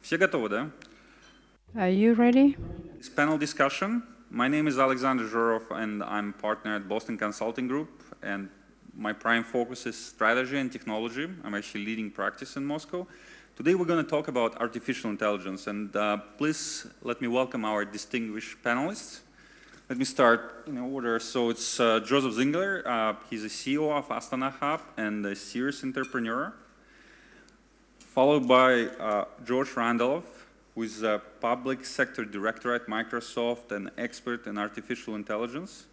Все готовы, да? Are you ready? It's panel discussion. My name is Alexander Zhurov, and I'm partner at Boston Consulting Group. And my prime focus is strategy and technology. I'm actually leading practice in Moscow. Today we're going to talk about artificial intelligence. And please let me welcome our distinguished panelists. Let me start in order. So it's Joseph Zingler. He's the CEO of Astana Hub and a serious entrepreneur. Followed by George Randolph, who is a public sector director at Microsoft and expert in artificial intelligence.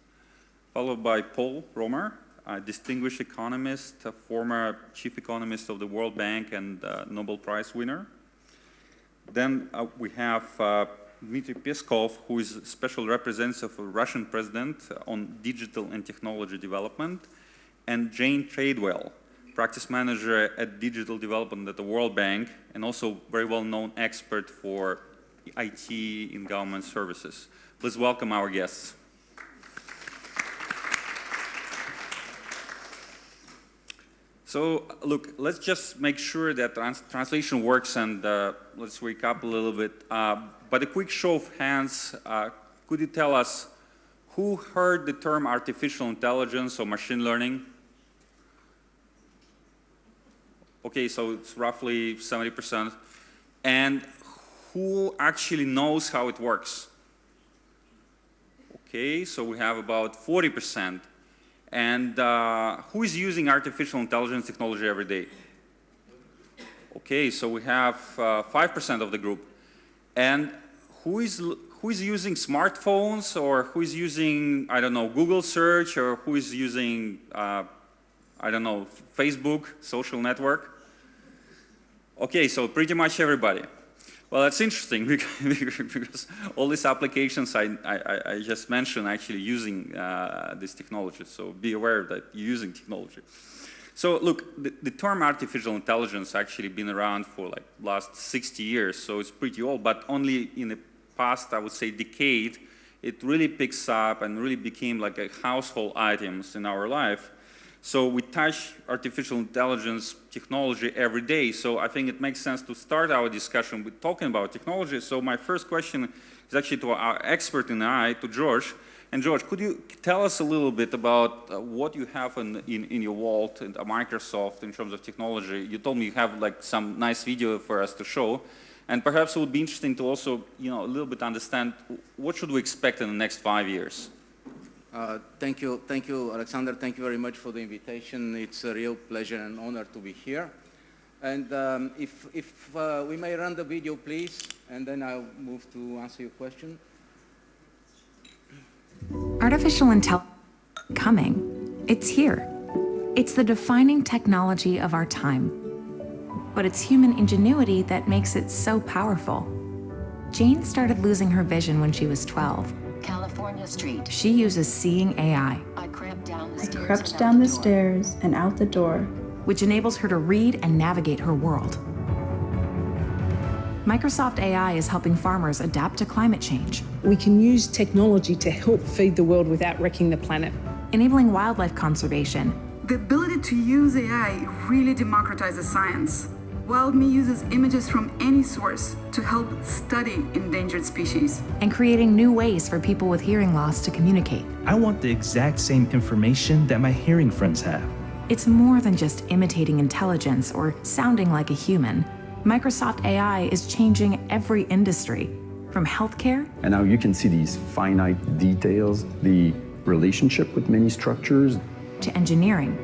Followed by Paul Romer, a distinguished economist, a former chief economist of the World Bank and Nobel Prize winner. Then we have Dmitry Peskov, who is special representative of the Russian president on digital and technology development, and Jane Tradewell, practice manager at digital development at the World Bank, and also very well-known expert for IT in government services. Please welcome our guests. So, look, let's just make sure that translation works, and let's recap a little bit. But a quick show of hands, could you tell us who heard the term artificial intelligence or machine learning? Okay, so it's roughly 70%. And who actually knows how it works? Okay, so we have about 40%. And who is using artificial intelligence technology every day? Okay, so we have 5% of the group. And who is using smartphones, or who is using, I don't know, Google search, or who is using, I don't know, Facebook, social network? Okay, so pretty much everybody. Well, that's interesting because all these applications I just mentioned actually using this technology. So be aware that you're using technology. So look, the term artificial intelligence actually been around for like last 60 years, so it's pretty old. But only in the past, I would say, decade, it really picks up and really became like a household items in our life. So we touch artificial intelligence technology every day. So I think it makes sense to start our discussion with talking about technology. So my first question is actually to our expert in AI, to George. And George, could you tell us a little bit about what you have in your vault at Microsoft in terms of technology? You told me you have like some nice video for us to show. And perhaps it would be interesting to also, a little bit understand what should we expect in the next 5 years? Thank you, Alexander. Thank you very much for the invitation. It's a real pleasure and honor to be here. And if we may run the video, please, and then I'll move to answer your question. Artificial intelligence is coming. It's here. It's the defining technology of our time. But it's human ingenuity that makes it so powerful. Jane started losing her vision when she was 12. California Street. She uses Seeing AI. I crept down the stairs and out the door, which enables her to read and navigate her world. Microsoft AI is helping farmers adapt to climate change. We can use technology to help feed the world without wrecking the planet. Enabling wildlife conservation. The ability to use AI really democratizes science. WildMe uses images from any source to help study endangered species. And creating new ways for people with hearing loss to communicate. I want the exact same information that my hearing friends have. It's more than just imitating intelligence or sounding like a human. Microsoft AI is changing every industry, from healthcare. And now you can see these finite details, the relationship with many structures. To engineering.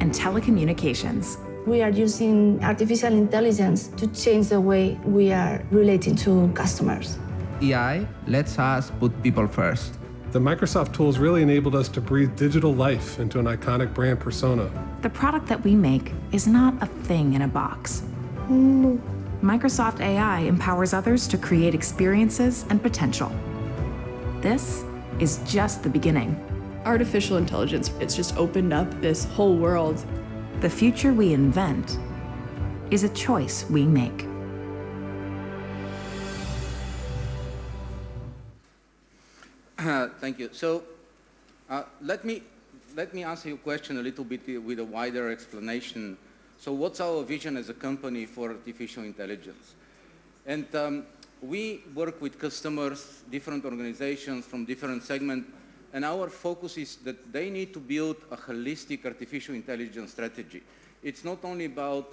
And telecommunications. We are using artificial intelligence to change the way we are relating to customers. AI lets us put people first. The Microsoft tools really enabled us to breathe digital life into an iconic brand persona. The product that we make is not a thing in a box. No. Microsoft AI empowers others to create experiences and potential. This is just the beginning. Artificial intelligence, it's just opened up this whole world. The future we invent is a choice we make. Thank you. So let me answer your question a little bit with a wider explanation So what's our vision as a company for artificial intelligence? And we work with customers, different organizations from different segments, and our focus is that they need to build a holistic artificial intelligence strategy. It's not only about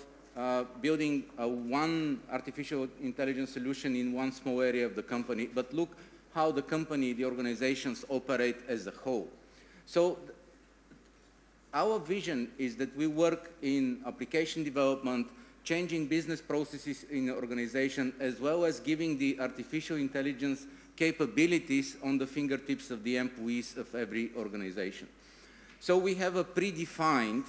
building one artificial intelligence solution in one small area of the company, but look how the company, the organizations operate as a whole. So our vision is that we work in application development, changing business processes in the organization, as well as giving the artificial intelligence capabilities on the fingertips of the employees of every organization. So we have a predefined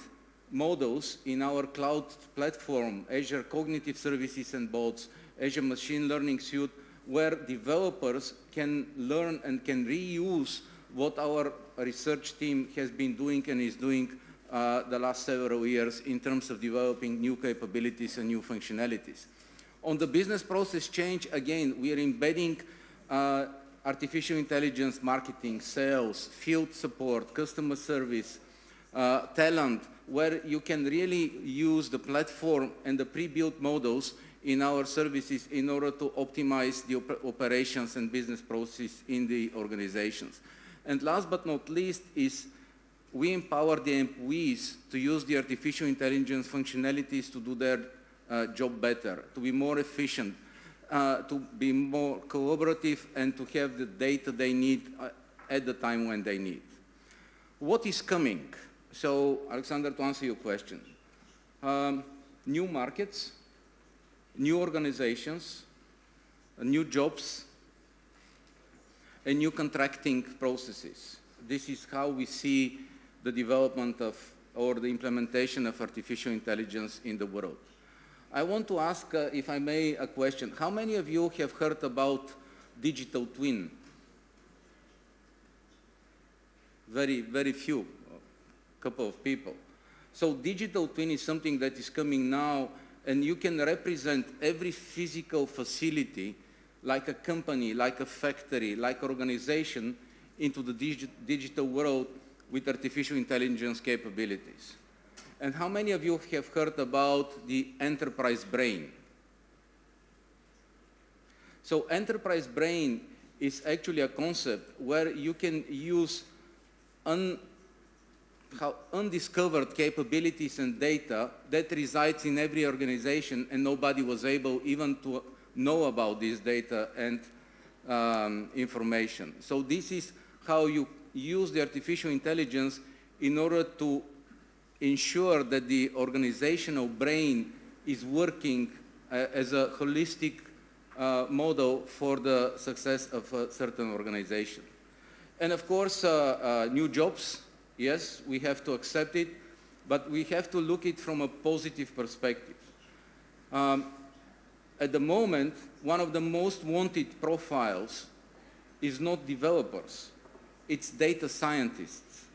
models in our cloud platform, Azure Cognitive Services and Bots, Azure Machine Learning Suite, where developers can learn and can reuse what our research team has been doing and is doing the last several years in terms of developing new capabilities and new functionalities. On the business process change, again, we are embedding artificial intelligence marketing, sales, field support, customer service, talent, where you can really use the platform and the pre-built models in our services in order to optimize the operations and business process in the organizations. And last but not least is we empower the employees to use the artificial intelligence functionalities to do their job better, to be more efficient, to be more collaborative, and to have the data they need at the time when they need. What is coming? So, Alexander, to answer your question, new markets, new organizations, new jobs, and new contracting processes. This is how we see the development of, or the implementation of artificial intelligence in the world. I want to ask, if I may, a question. How many of you have heard about digital twin? Very, very few, a couple of people. So digital twin is something that is coming now, and you can represent every physical facility like a company, like a factory, like organization into the digital world with artificial intelligence capabilities. And how many of you have heard about the enterprise brain? So enterprise brain is actually a concept where you can use undiscovered capabilities and data that resides in every organization, and nobody was able even to know about this data and information. So this is how you use the artificial intelligence in order to ensure that the organizational brain is working as a holistic model for the success of a certain organization. And of course, new jobs, yes, we have to accept it, but we have to look at it from a positive perspective. At the moment, one of the most wanted profiles is not developers, it's data scientists.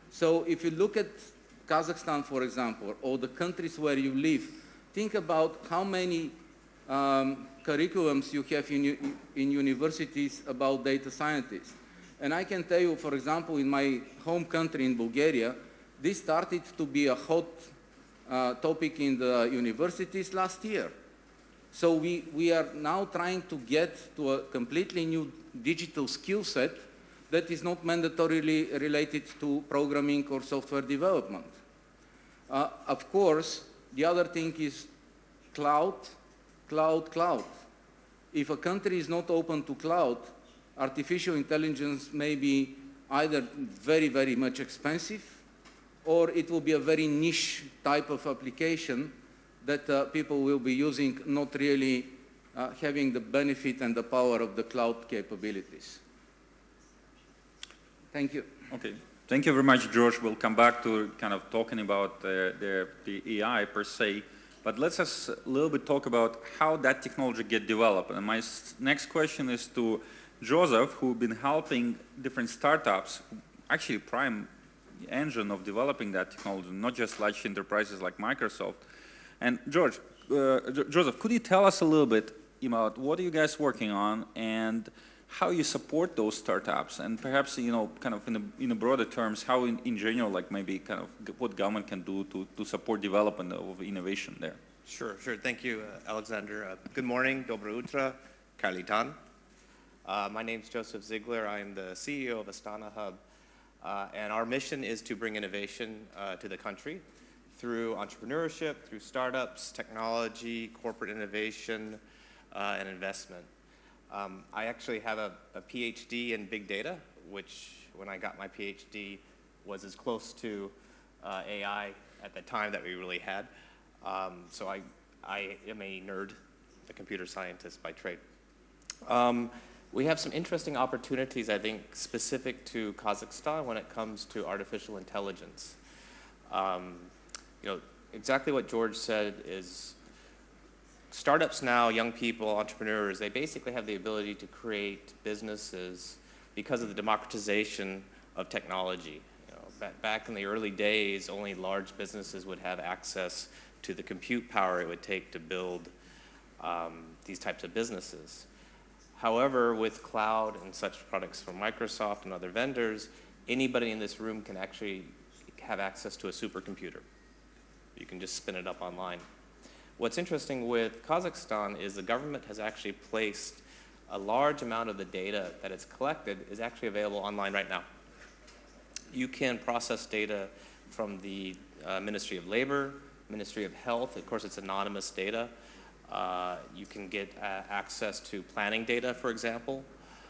So if you look at Kazakhstan, for example, or the countries where you live, think about how many curriculums you have in universities about data scientists. And I can tell you, for example, in my home country in Bulgaria, this started to be a hot topic in the universities last year. So we are now trying to get to a completely new digital skill set that is not mandatorily related to programming or software development. Of course, the other thing is cloud, cloud, cloud. If a country is not open to cloud, artificial intelligence may be either very, very much expensive, or it will be a very niche type of application that people will be using, not really having the benefit and the power of the cloud capabilities. Thank you. Okay. Thank you very much, George. We'll come back to kind of talking about the AI per se, but let's just a little bit talk about how that technology get developed. And my next question is to Joseph, who's been helping different startups, actually prime engine of developing that technology, not just large enterprises like Microsoft. And Joseph, could you tell us a little bit about what are you guys working on, and how you support those startups, and perhaps, you know, kind of in a broader terms, how in general, like maybe kind of what government can do to support development of innovation there. Sure. Thank you, Alexander. Good morning, Dobro Utra, Kalitan. My name's Joseph Ziegler. I'm the CEO of Astana Hub, and our mission is to bring innovation to the country through entrepreneurship, through startups, technology, corporate innovation, and investment. I actually have a PhD in big data, which when I got my PhD was as close to AI at the time that we really had. So I am a nerd, a computer scientist by trade. We have some interesting opportunities, I think, specific to Kazakhstan when it comes to artificial intelligence. You know, exactly what George said is startups now, young people, entrepreneurs, they basically have the ability to create businesses because of the democratization of technology. You know, back in the early days, only large businesses would have access to the compute power it would take to build these types of businesses. However, with cloud and such products from Microsoft and other vendors, anybody in this room can actually have access to a supercomputer. You can just spin it up online. What's interesting with Kazakhstan is the government has actually placed a large amount of the data that it's collected is actually available online right now. You can process data from the Ministry of Labor, Ministry of Health. Of course, it's anonymous data. You can get access to planning data, for example.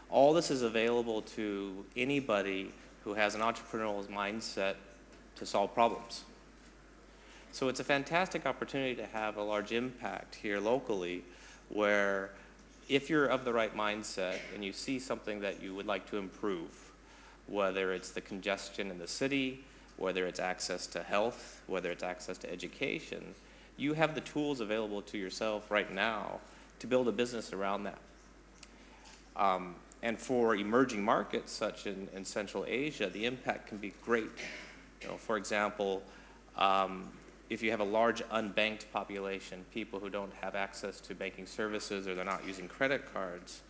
All this is available to anybody who has an entrepreneurial mindset to solve problems. So it's a fantastic opportunity to have a large impact here locally, where if you're of the right mindset and you see something that you would like to improve, whether it's the congestion in the city, whether it's access to health, whether it's access to education, you have the tools available to yourself right now to build a business around that. And for emerging markets, such in Central Asia, the impact can be great. You know, for example, if you have a large unbanked population, people who don't have access to banking services or they're not using credit cards,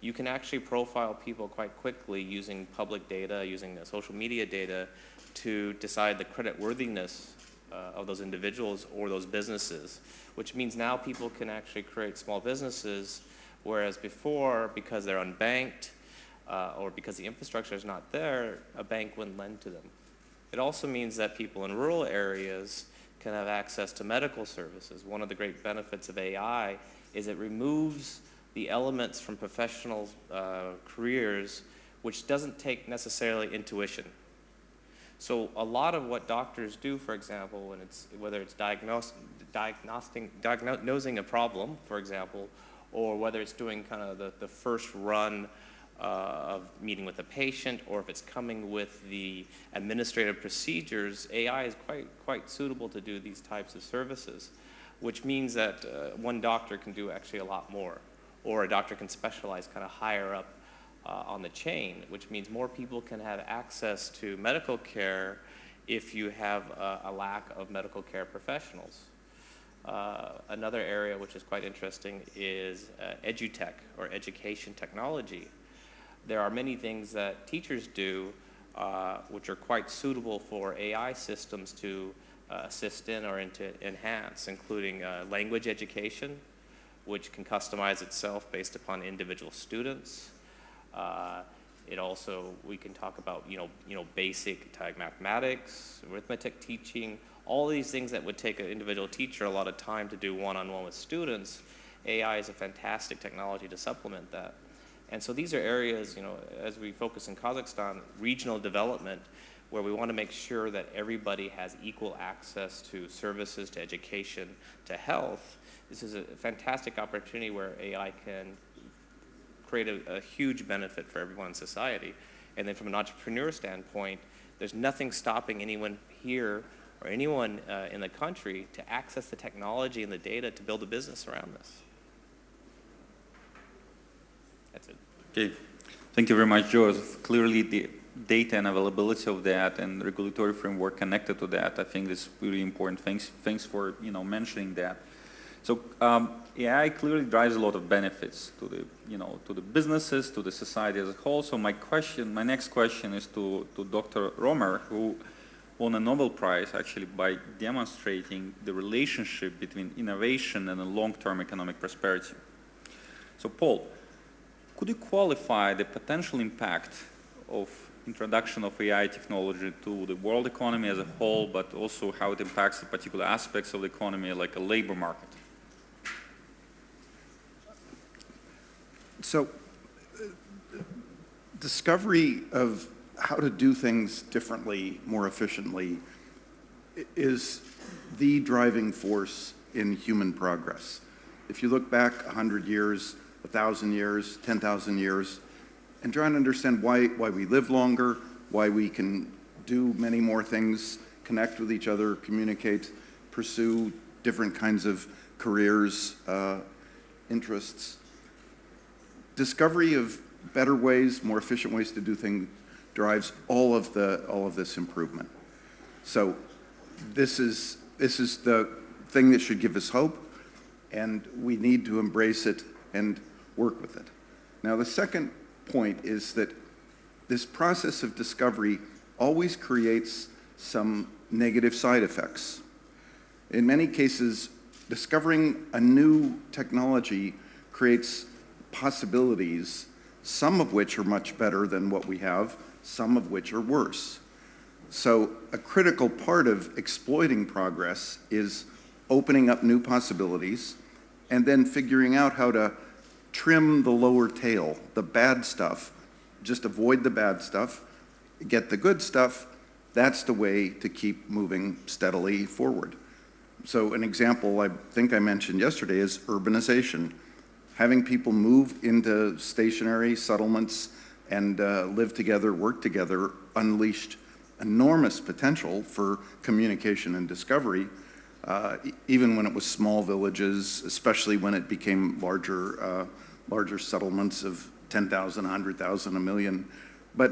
you can actually profile people quite quickly using public data, using the social media data to decide the creditworthiness of those individuals or those businesses, which means now people can actually create small businesses, whereas before, because they're unbanked or because the infrastructure is not there, a bank wouldn't lend to them. It also means that people in rural areas can have access to medical services. One of the great benefits of AI is it removes the elements from professional careers which doesn't take necessarily intuition. So a lot of what doctors do, for example, whether it's diagnosing a problem, for example, or whether it's doing kind of the first run of meeting with a patient, or if it's coming with the administrative procedures, AI is quite suitable to do these types of services, which means that one doctor can do actually a lot more, or a doctor can specialize kind of higher up on the chain, which means more people can have access to medical care if you have a lack of medical care professionals. Another area which is quite interesting is edutech, or education technology. There are many things that teachers do which are quite suitable for AI systems to assist in or to enhance, including language education, which can customize itself based upon individual students. We can talk about, basic mathematics, arithmetic teaching, all these things that would take an individual teacher a lot of time to do one-on-one with students. AI is a fantastic technology to supplement that. And so these are areas, as we focus in Kazakhstan, regional development, where we want to make sure that everybody has equal access to services, to education, to health. This is a fantastic opportunity where AI can create a huge benefit for everyone in society. And then from an entrepreneur standpoint, there's nothing stopping anyone here or anyone in the country to access the technology and the data to build a business around this. That's it. Okay, thank you very much, Joseph. Clearly, the data and availability of that and regulatory framework connected to that, I think is really important. Thanks for mentioning that. So AI clearly drives a lot of benefits to the, to the businesses, to the society as a whole. So my next question is to Dr. Romer, who won a Nobel Prize actually by demonstrating the relationship between innovation and a long-term economic prosperity. So Paul, could you qualify the potential impact of introduction of AI technology to the world economy as a whole, but also how it impacts the particular aspects of the economy, like a labor market? So, discovery of how to do things differently, more efficiently, is the driving force in human progress. If you look back 100 years, 1,000 years, 10,000 years, and try and understand why we live longer, why we can do many more things, connect with each other, communicate, pursue different kinds of careers, interests. Discovery of better ways, more efficient ways to do things drives all of this improvement. So this is the thing that should give us hope, and we need to embrace it and work with it. Now, the second point is that this process of discovery always creates some negative side effects. In many cases, discovering a new technology creates possibilities, some of which are much better than what we have, some of which are worse. So a critical part of exploiting progress is opening up new possibilities and then figuring out how to trim the lower tail, the bad stuff. Just avoid the bad stuff, get the good stuff. That's the way to keep moving steadily forward. So an example I think I mentioned yesterday is urbanization. Having people move into stationary settlements and live together, work together, unleashed enormous potential for communication and discovery, even when it was small villages, especially when it became larger settlements of 10,000, 100,000, 1 million. But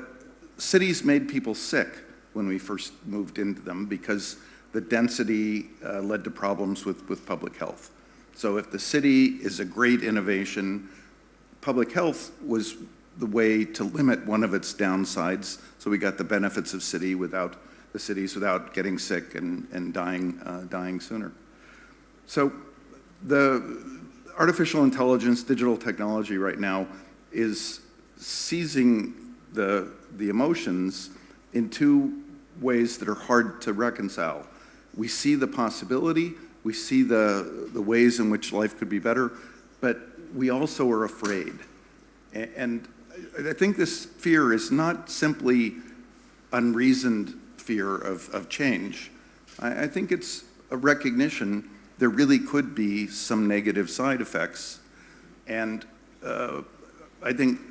cities made people sick when we first moved into them because the density led to problems with public health. So if the city is a great innovation, public health was the way to limit one of its downsides, so we got the benefits of cities without getting sick and dying sooner. So the artificial intelligence, digital technology right now is seizing the emotions in two ways that are hard to reconcile. We see the possibility, we see the ways in which life could be better, but we also are afraid. And I think this fear is not simply unreasoned fear of change. I think it's a recognition there really could be some negative side effects. And I think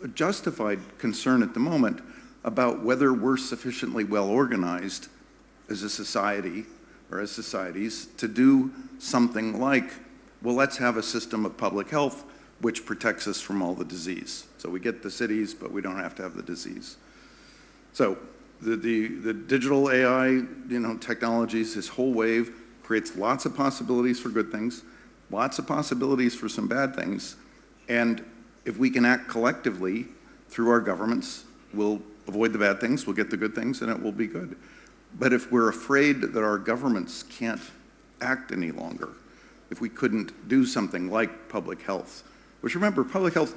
a justified concern at the moment about whether we're sufficiently well organized as a society or as societies to do something like, well, let's have a system of public health which protects us from all the disease. So we get the cities, but we don't have to have the disease. So the digital AI, technologies, this whole wave creates lots of possibilities for good things, lots of possibilities for some bad things. And if we can act collectively through our governments, we'll avoid the bad things, we'll get the good things, and it will be good. But if we're afraid that our governments can't act any longer, if we couldn't do something like public health, which remember, public health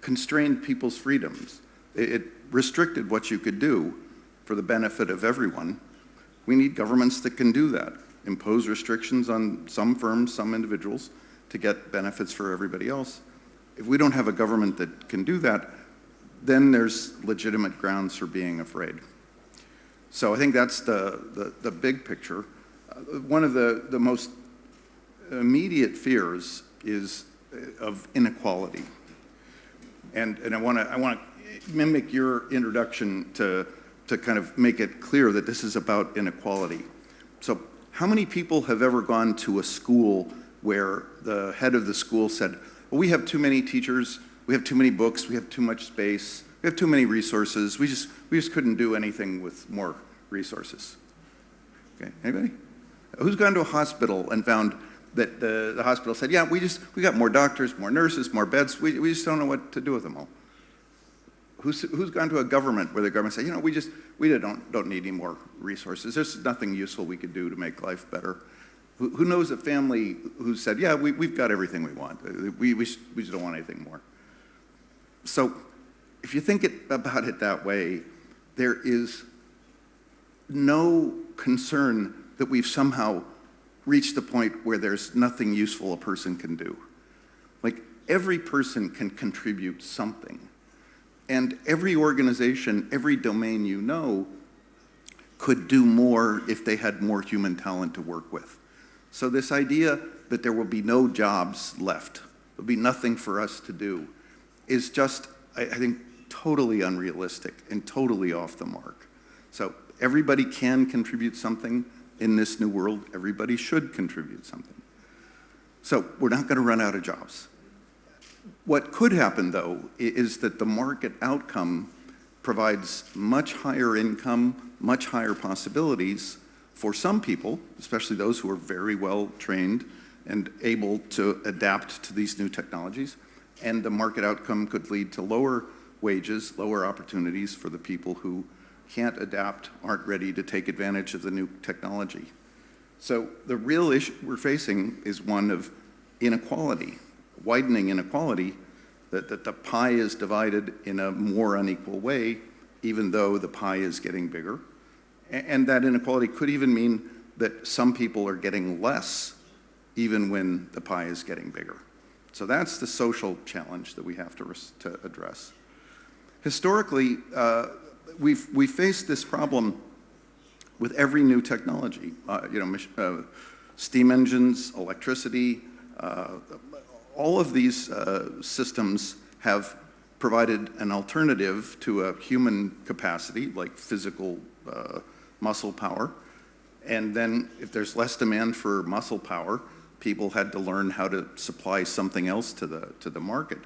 constrained people's freedoms. It restricted what you could do for the benefit of everyone. We need governments that can do that, impose restrictions on some firms, some individuals, to get benefits for everybody else. If we don't have a government that can do that, then there's legitimate grounds for being afraid. So I think that's the big picture. One of the most immediate fears is of inequality. And I want to mimic your introduction to kind of make it clear that this is about inequality. So how many people have ever gone to a school where the head of the school said, well, we have too many teachers, we have too many books, we have too much space, we have too many resources, we just couldn't do anything with more resources? Okay, anybody? Who's gone to a hospital and found that the hospital said, yeah, we got more doctors, more nurses, more beds, we just don't know what to do with them all? Who's gone to a government where the government said, you know, we don't need any more resources. There's nothing useful we could do to make life better. Who knows a family who said, yeah, we've got everything we want. We just don't want anything more. So if you think about it that way, there is no concern that we've somehow reached a point where there's nothing useful a person can do. Like, every person can contribute something. And every organization, every domain you know, could do more if they had more human talent to work with. So this idea that there will be no jobs left, there'll be nothing for us to do, is just, I think, totally unrealistic and totally off the mark. So everybody can contribute something in this new world. Everybody should contribute something. So we're not going to run out of jobs. What could happen, though, is that the market outcome provides much higher income, much higher possibilities for some people, especially those who are very well trained and able to adapt to these new technologies. And the market outcome could lead to lower wages, lower opportunities for the people who can't adapt, aren't ready to take advantage of the new technology. So the real issue we're facing is one of inequality, widening inequality, that the pie is divided in a more unequal way, even though the pie is getting bigger. And that inequality could even mean that some people are getting less, even when the pie is getting bigger. So that's the social challenge that we have to address. Historically, we've faced this problem with every new technology. Steam engines, electricity, all of these systems have provided an alternative to a human capacity, like physical muscle power. And then if there's less demand for muscle power, people had to learn how to supply something else to the market.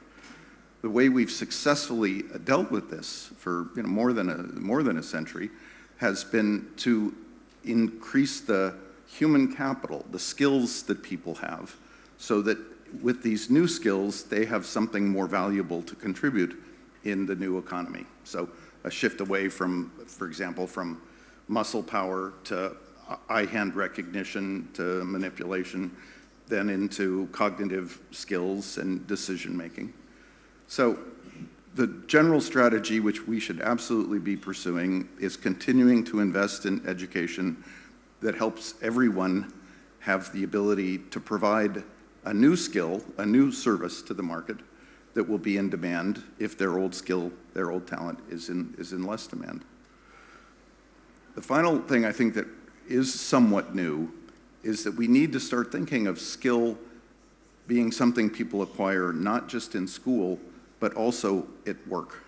The way we've successfully dealt with this for more than a century has been to increase the human capital, the skills that people have, so that with these new skills, they have something more valuable to contribute in the new economy. So a shift away from, for example, from muscle power to eye-hand recognition to manipulation, then into cognitive skills and decision-making. So the general strategy, which we should absolutely be pursuing, is continuing to invest in education that helps everyone have the ability to provide a new skill, a new service to the market that will be in demand if their old skill, their old talent is in less demand. The final thing I think that is somewhat new is that we need to start thinking of skill being something people acquire not just in school, but also at work.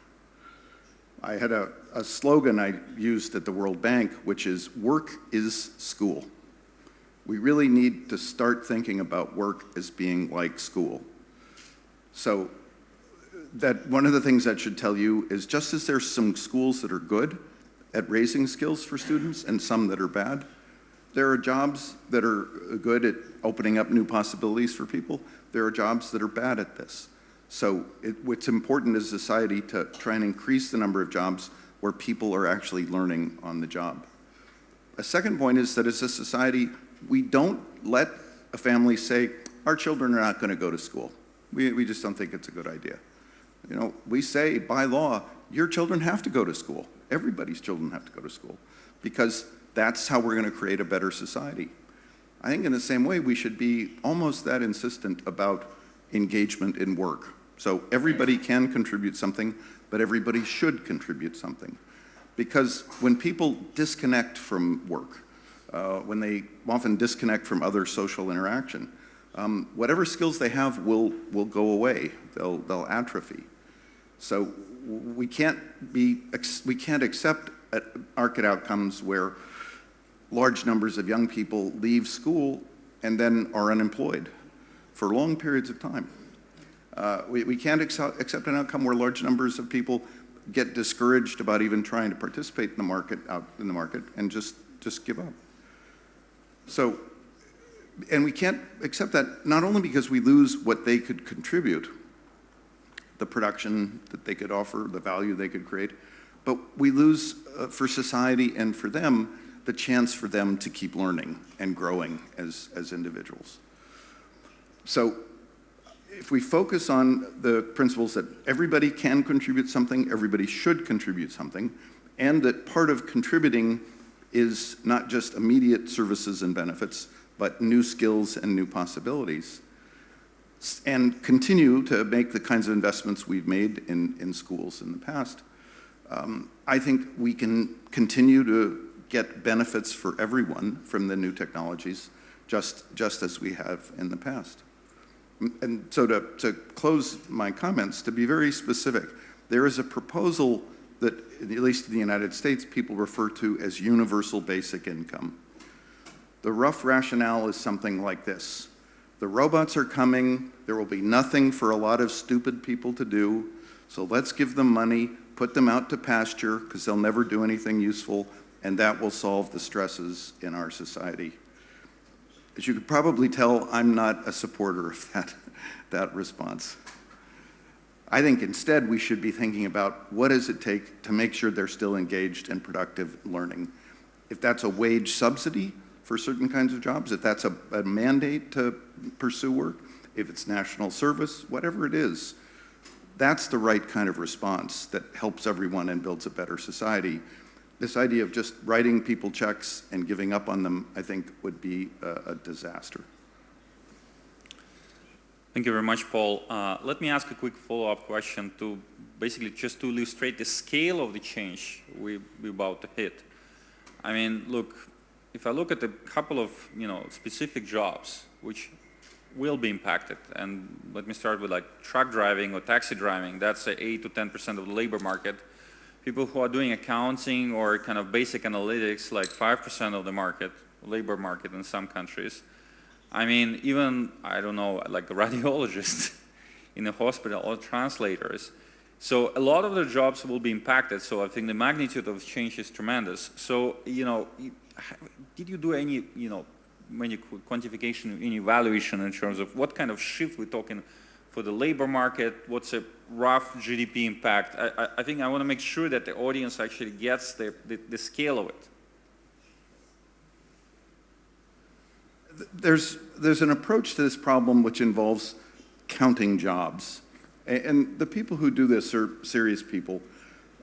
I had a slogan I used at the World Bank, which is, work is school. We really need to start thinking about work as being like school. So that one of the things that should tell you is, just as there's some schools that are good at raising skills for students and some that are bad, there are jobs that are good at opening up new possibilities for people. There are jobs that are bad at this. So what's important as a society to try and increase the number of jobs where people are actually learning on the job. A second point is that as a society, we don't let a family say, our children are not going to go to school. We just don't think it's a good idea. You know, we say by law, your children have to go to school. Everybody's children have to go to school, because that's how we're going to create a better society. I think in the same way, we should be almost that insistent about engagement in work. So everybody can contribute something, but everybody should contribute something. Because when people disconnect from work, when they often disconnect from other social interaction, whatever skills they have will go away. They'll atrophy. So we can't accept market outcomes where large numbers of young people leave school and then are unemployed for long periods of time. We can't accept an outcome where large numbers of people get discouraged about even trying to participate in the market, and just give up. So And we can't accept that, not only because we lose what they could contribute, the production that they could offer, the value they could create, but we lose for society and for them the chance for them to keep learning and growing as individuals. So if we focus on the principles that everybody can contribute something, everybody should contribute something, and that part of contributing is not just immediate services and benefits, but new skills and new possibilities, and continue to make the kinds of investments we've made in schools in the past, I think we can continue to get benefits for everyone from the new technologies, just as we have in the past. And so to close my comments, to be very specific, there is a proposal that, at least in the United States, people refer to as universal basic income. The rough rationale is something like this. The robots are coming, there will be nothing for a lot of stupid people to do, so let's give them money, put them out to pasture, because they'll never do anything useful, and that will solve the stresses in our society. As you could probably tell, I'm not a supporter of that response. I think instead we should be thinking about what does it take to make sure they're still engaged and productive learning. If that's a wage subsidy for certain kinds of jobs, if that's a mandate to pursue work, if it's national service, whatever it is, that's the right kind of response that helps everyone and builds a better society. This idea of just writing people checks and giving up on them, I think, would be a disaster. Thank you very much, Paul. Let me ask a quick follow-up question to basically just to illustrate the scale of the change we're about to hit. I mean, look, if I look at a couple of specific jobs which will be impacted, and let me start with like truck driving or taxi driving, that's 8 to 10% of the labor market. People who are doing accounting or kind of basic analytics, like 5% of the market, labor market in some countries. I mean, even, I don't know, like a radiologist in a hospital or translators. So a lot of their jobs will be impacted. So I think the magnitude of change is tremendous. So, did you do any, any quantification, any evaluation in terms of what kind of shift we're talking for the labor market? What's a rough GDP impact? I think I want to make sure that the audience actually gets the scale of it. There's an approach to this problem which involves counting jobs. And the people who do this are serious people.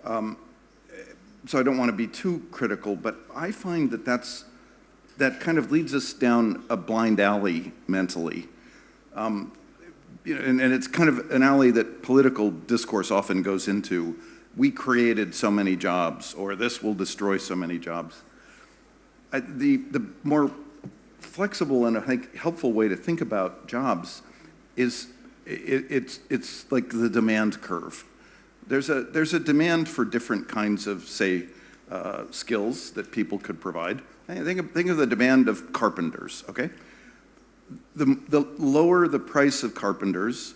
So I don't want to be too critical, but I find that kind of leads us down a blind alley mentally. And it's kind of an alley that political discourse often goes into. We created so many jobs, or this will destroy so many jobs. The more flexible and I think helpful way to think about jobs is it's like the demand curve. There's a demand for different kinds of, say, skills that people could provide. Think of the demand of carpenters, okay? The lower the price of carpenters,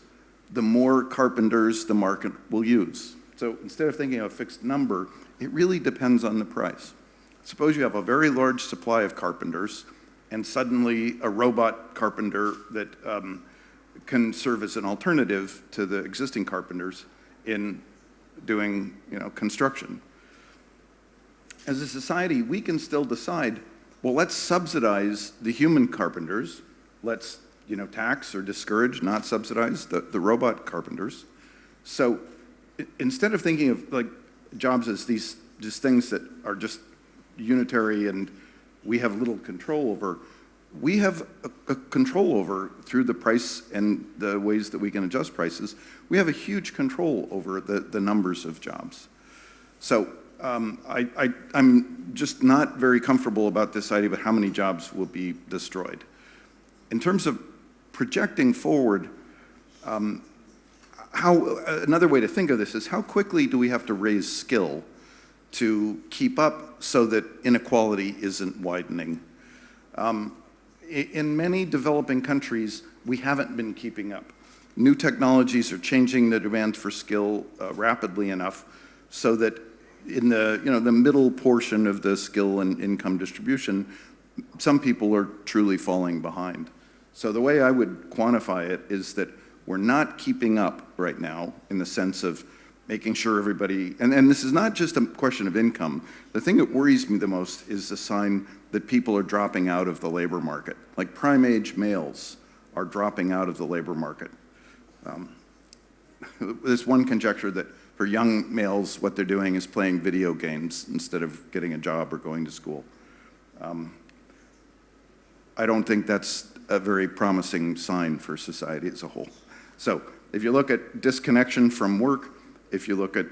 the more carpenters the market will use. So instead of thinking of a fixed number, it really depends on the price. Suppose you have a very large supply of carpenters, and suddenly a robot carpenter that can serve as an alternative to the existing carpenters in doing construction. As a society, we can still decide, well, let's subsidize the human carpenters. Let's tax or discourage, not subsidize the robot carpenters. So instead of thinking of like jobs as these just things that are just unitary and we have little control over, we have a control over, through the price and the ways that we can adjust prices, we have a huge control over the numbers of jobs. So I'm just not very comfortable about this idea about how many jobs will be destroyed. In terms of projecting forward, another way to think of this is how quickly do we have to raise skill to keep up so that inequality isn't widening? In many developing countries, we haven't been keeping up. New technologies are changing the demand for skill rapidly enough so that in the middle portion of the skill and income distribution, some people are truly falling behind. So the way I would quantify it is that we're not keeping up right now in the sense of making sure everybody, and this is not just a question of income. The thing that worries me the most is the sign that people are dropping out of the labor market. Like prime age males are dropping out of the labor market. There's one conjecture that for young males, what they're doing is playing video games instead of getting a job or going to school. I don't think that's a very promising sign for society as a whole. So if you look at disconnection from work, if you look at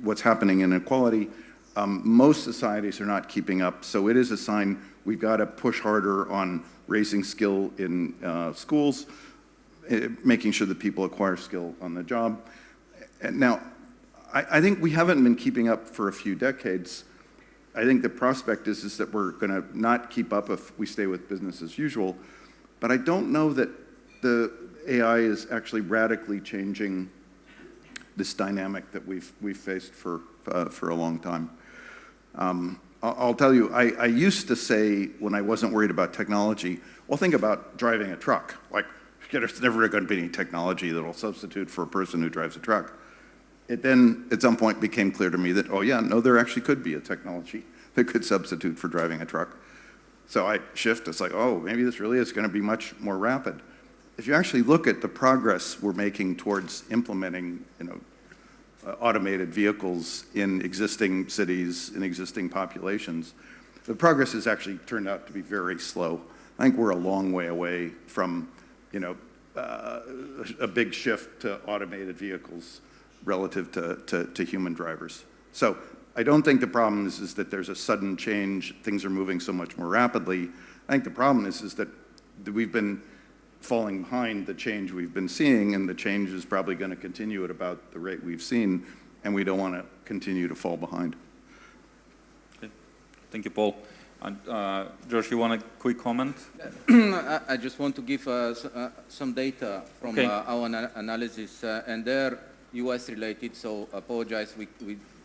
what's happening in inequality, most societies are not keeping up. So it is a sign we've got to push harder on raising skill in schools, making sure that people acquire skill on the job. And now, I think we haven't been keeping up for a few decades. I think the prospect is that we're going to not keep up if we stay with business as usual. But I don't know that the AI is actually radically changing this dynamic that we've faced for a long time. I'll tell you, I used to say when I wasn't worried about technology, well, think about driving a truck. Like, there's never going to be any technology that will substitute for a person who drives a truck. It then, at some point, became clear to me that, oh yeah, no, there actually could be a technology that could substitute for driving a truck. So I shift, it's like, oh, maybe this really is going to be much more rapid. If you actually look at the progress we're making towards implementing, automated vehicles in existing cities, in existing populations, the progress has actually turned out to be very slow. I think we're a long way away from, a big shift to automated vehicles relative to human drivers. So I don't think the problem is that there's a sudden change, things are moving so much more rapidly. I think the problem is that we've been falling behind the change we've been seeing, and the change is probably going to continue at about the rate we've seen, and we don't want to continue to fall behind. Okay. Thank you, Paul. Josh, you want a quick comment? I just want to give some data from our analysis, and they're US related, so apologize we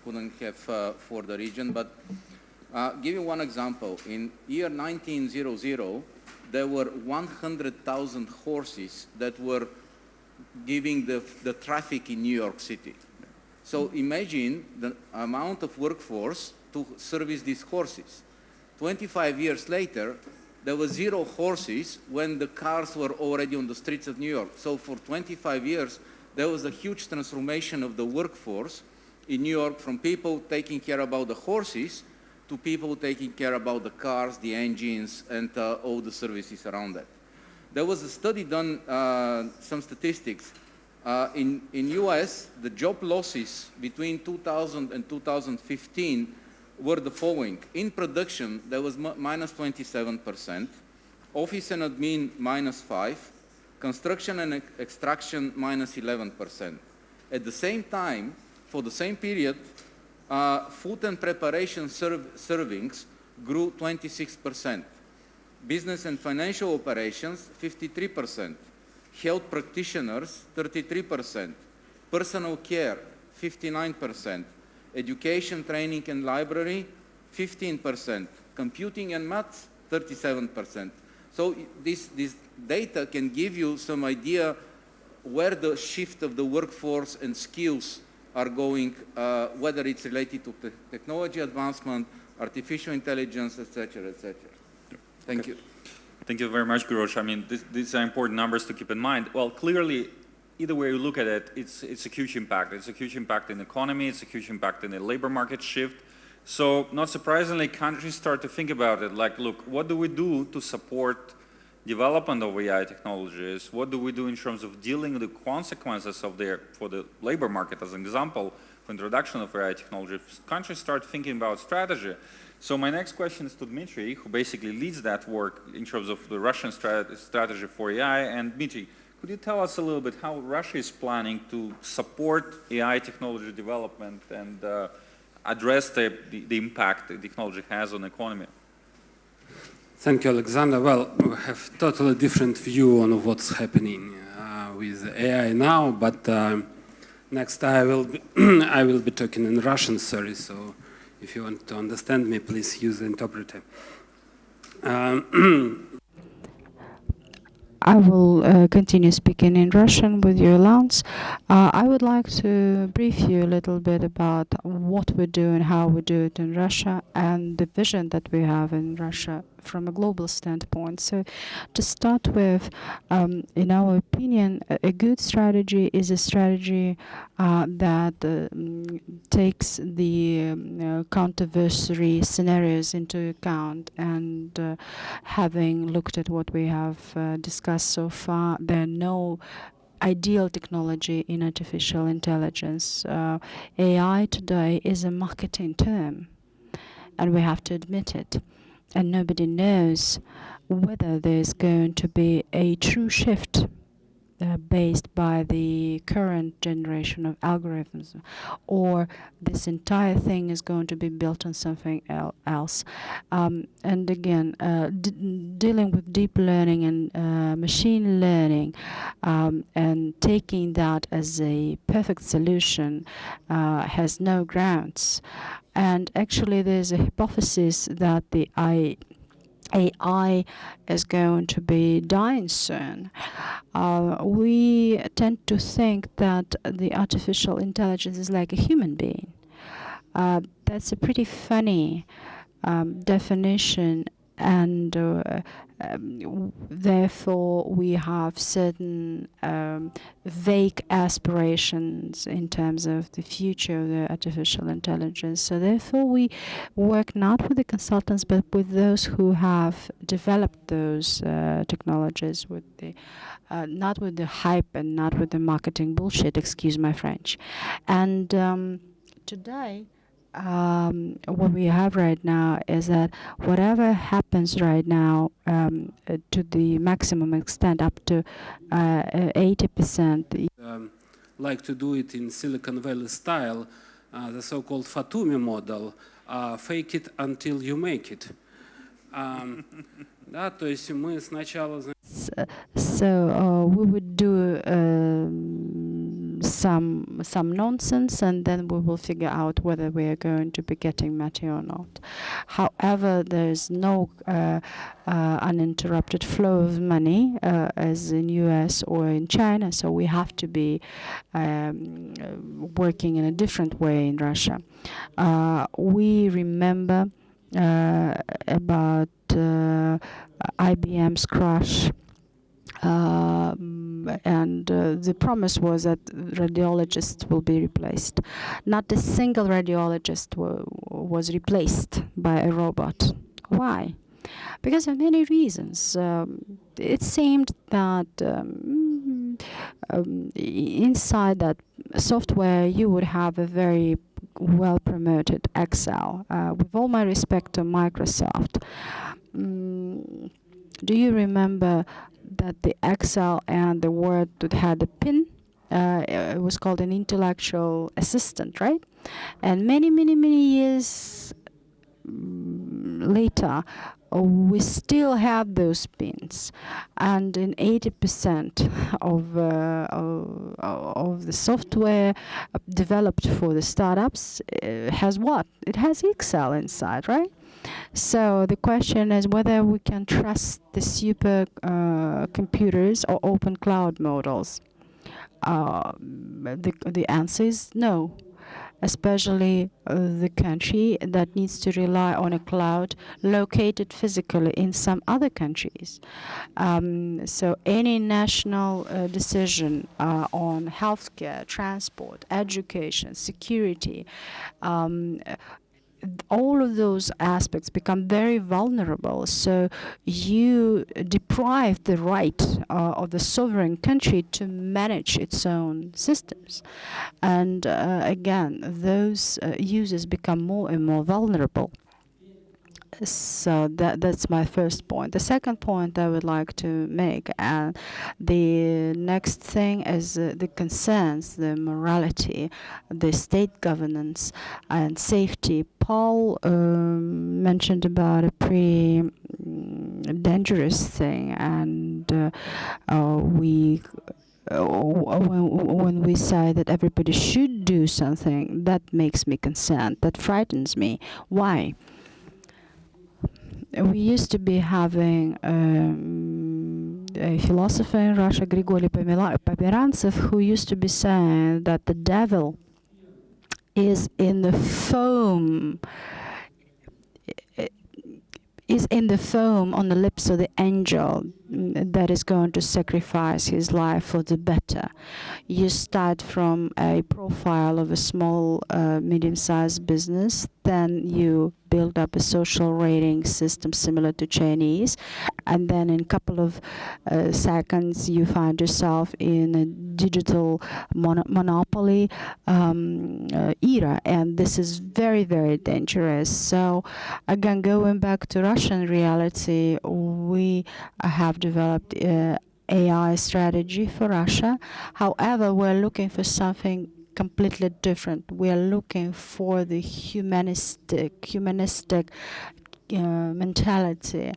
couldn't have for the region, but give you one example. In year 1900, there were 100,000 horses that were giving the traffic in New York City. So imagine the amount of workforce to service these horses. 25 years later, there were 0 horses when the cars were already on the streets of New York. So for 25 years, there was a huge transformation of the workforce in New York from people taking care about the horses to people taking care about the cars, the engines, and all the services around that. There was a study done, some statistics. In US, the job losses between 2000 and 2015 were the following. In production, there was minus 27%, office and admin minus 5%, construction and extraction minus 11%. At the same time, for the same period, food and preparation servings grew 26%. Business and financial operations, 53%. Health practitioners, 33%. Personal care, 59%. Education, training, and library, 15%. Computing and maths, 37%. So this data can give you some idea where the shift of the workforce and skills are going, whether it's related to technology advancement, artificial intelligence, etc., etc. Thank you. Thank you very much, Gurosh. I mean, these are important numbers to keep in mind. Well, clearly, either way you look at it, it's a huge impact. It's a huge impact in the economy. It's a huge impact in the labor market shift. So, not surprisingly, countries start to think about it like, look, what do we do to support development of AI technologies? What do we do in terms of dealing with the consequences of for the labor market, as an example, for introduction of AI technology? Countries start thinking about strategy. So my next question is to Dmitry, who basically leads that work in terms of the Russian strategy for AI. And Dmitry, could you tell us a little bit how Russia is planning to support AI technology development and address the impact the technology has on the economy? Thank you, Alexander. Well, we have totally different view on what's happening with AI now, but next I will be talking in Russian, sorry, so if you want to understand me, please use the interpreter. I will continue speaking in Russian with your allowance. I would like to brief you a little bit about what we do and how we do it in Russia and the vision that we have in Russia from a global standpoint. So to start with, in our opinion, a good strategy is a strategy that takes the counterversary scenarios into account, and having looked at what we have discussed so far, there are no ideal technology in artificial intelligence. AI today is a marketing term, and we have to admit it. And nobody knows whether there's going to be a true shift based by the current generation of algorithms, or this entire thing is going to be built on something else. And again, dealing with deep learning and machine learning and taking that as a perfect solution has no grounds. And actually, there's a hypothesis that the AI is going to be dying soon. We tend to think that the artificial intelligence is like a human being. That's a pretty funny definition, and therefore we have certain vague aspirations in terms of the future of the artificial intelligence. So therefore we work not with the consultants but with those who have developed those technologies, with the not with the hype and not with the marketing bullshit, excuse my French. And today what we have right now is that whatever happens right now, to the maximum extent, up to 80%. Like to do it in Silicon Valley style, the so-called Fatumi model, fake it until you make it. Да, то есть мы сначала... So we would do some nonsense, and then we will figure out whether we are going to be getting money or not. However, there is no uninterrupted flow of money as in US or in China, so we have to be working in a different way in Russia. We remember about IBM's crash, and the promise was that radiologists will be replaced. Not a single radiologist was replaced by a robot. Why? Because of many reasons. It seemed that inside that software you would have a very well promoted Excel. With all my respect to Microsoft, do you remember that the Excel and the Word that had a pin, it was called an intellectual assistant, right? And many years later, we still have those pins, and in 80% of the software developed for the startups has what? It has Excel inside, right? So the question is whether we can trust the super computers or open cloud models. The answer is no, especially the country that needs to rely on a cloud located physically in some other countries. So any national decision on healthcare, transport, education, security, all of those aspects become very vulnerable. So you deprive the right of the sovereign country to manage its own systems. And again, those users become more and more vulnerable. So that's my first point. The second point I would like to make, and the next thing is the concerns, the morality, the state governance and safety. Paul mentioned about a pretty dangerous thing, and when we say that everybody should do something, that makes me concerned, that frightens me. Why? we used to be having a philosopher in Russia, Grigory Pomerantsev, who used to be saying that the devil is in the foam, on the lips of the angel that is going to sacrifice his life for the better. You start from a profile of a small, medium-sized business, then you build up a social rating system similar to Chinese, and then in a couple of seconds you find yourself in a digital monopoly era, and this is very, very dangerous. So again, going back to Russian reality, we have developed AI strategy for Russia. However, we're looking for something completely different. We are looking for the humanistic mentality.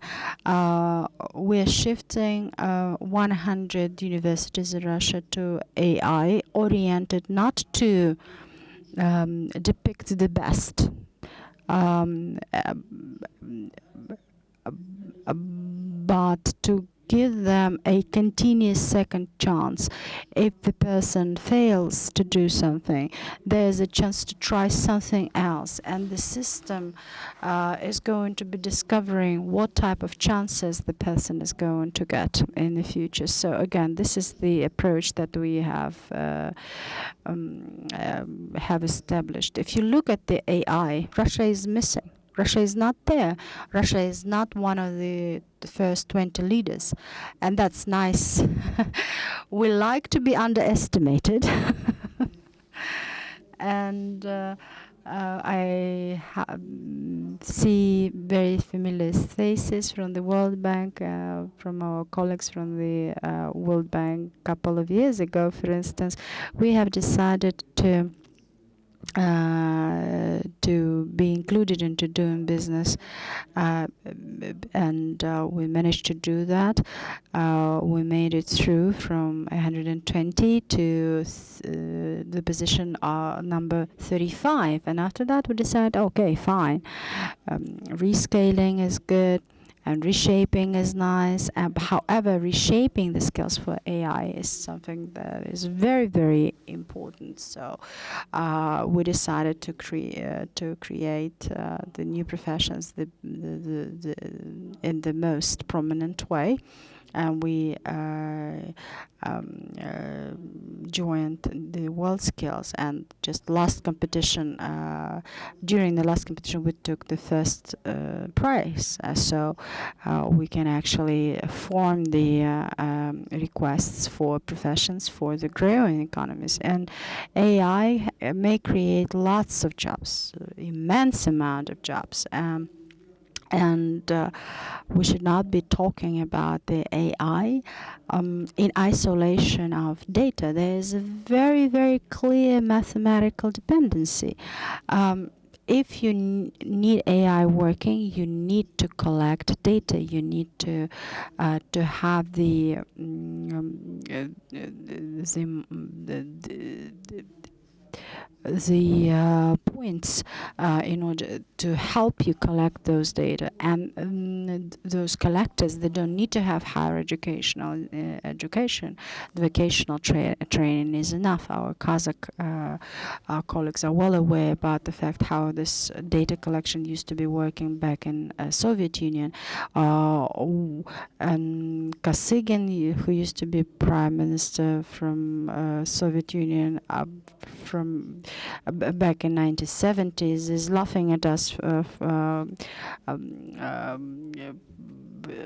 We are shifting 100 universities in Russia to AI, oriented not to depict the best, but to give them a continuous second chance. If the person fails to do something, there's a chance to try something else, and the system is going to be discovering what type of chances the person is going to get in the future. So again, this is the approach that we have established. If you look at the AI, Russia is missing. Russia is not there. Russia is not one of the first 20 leaders, and that's nice. We like to be underestimated. And I see very familiar faces from the World Bank, from our colleagues from the World Bank a couple of years ago, for instance. We have decided to be included into doing business, and we managed to do that. We made it through from 120 to the position number 35, and after that we decided, okay, fine, rescaling is good and reshaping is nice. However, reshaping the skills for AI is something that is very, very important. So we decided to create the new professions in the most prominent way. And we joined the World Skills, and just last competition, during the last competition we took the first prize, so we can actually form the requests for professions for the growing economies. And AI may create lots of jobs, immense amount of jobs. And we should not be talking about the AI in isolation of data. There is a very, very clear mathematical dependency. If you need AI working, you need to collect data. You need to have the points in order to help you collect those data. And those collectors, they don't need to have higher education. The vocational training is enough. Our Kazakh colleagues are well aware about the fact how this data collection used to be working back in Soviet Union. And Kosygin, who used to be prime minister from Soviet Union from back in 1970s, is laughing at us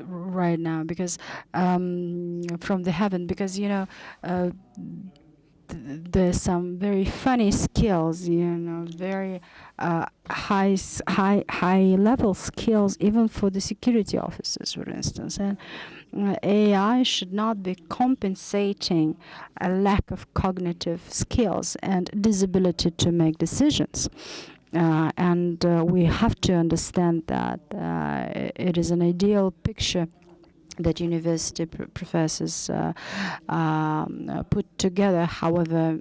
right now, because from the heaven, because there's some very funny skills, very high level skills, even for the security officers, for instance. And AI should not be compensating a lack of cognitive skills and disability to make decisions. And we have to understand that it is an ideal picture that university professors put together. However,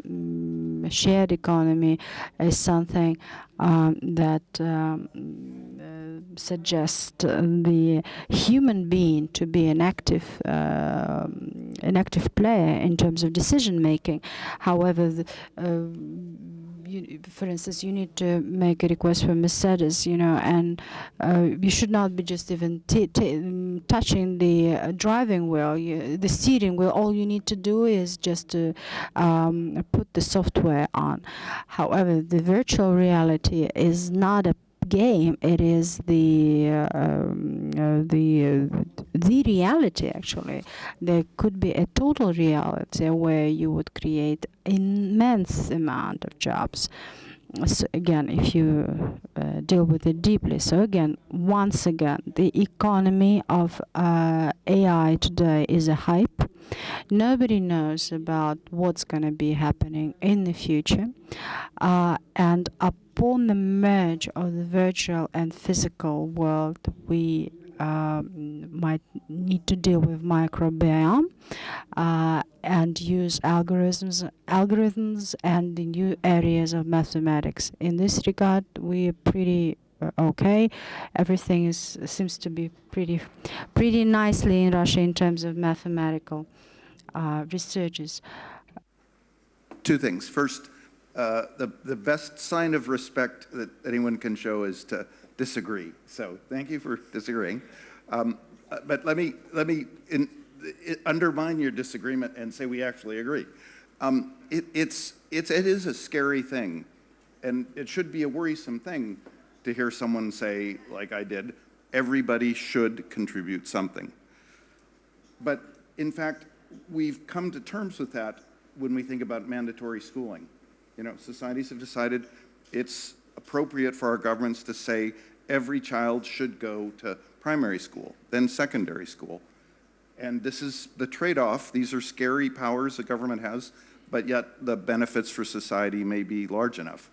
shared economy is something that suggest the human being to be an active player in terms of decision making. However, for instance, you need to make a request for Mercedes, and you should not be just even touching the driving wheel, the steering wheel. All you need to do is just to put the software on. However, the virtual reality is not a game. It is the reality. Actually, there could be a total reality where you would create immense amount of jobs. So again, if you deal with it deeply, so again, once again, the economy of AI today is a hype. Nobody knows about what's going to be happening in the future, and upon the merge of the virtual and physical world, we might need to deal with microbiome and use algorithms and the new areas of mathematics. In this regard, we are pretty okay. Everything seems to be pretty nicely in Russia in terms of mathematical researches. Two things. First, the best sign of respect that anyone can show is to disagree. So thank you for disagreeing. But let me undermine your disagreement and say we actually agree. It is a scary thing, and it should be a worrisome thing to hear someone say, like I did, everybody should contribute something. But in fact, we've come to terms with that when we think about mandatory schooling. Societies have decided it's appropriate for our governments to say every child should go to primary school, then secondary school. And this is the trade-off. These are scary powers the government has, but yet the benefits for society may be large enough.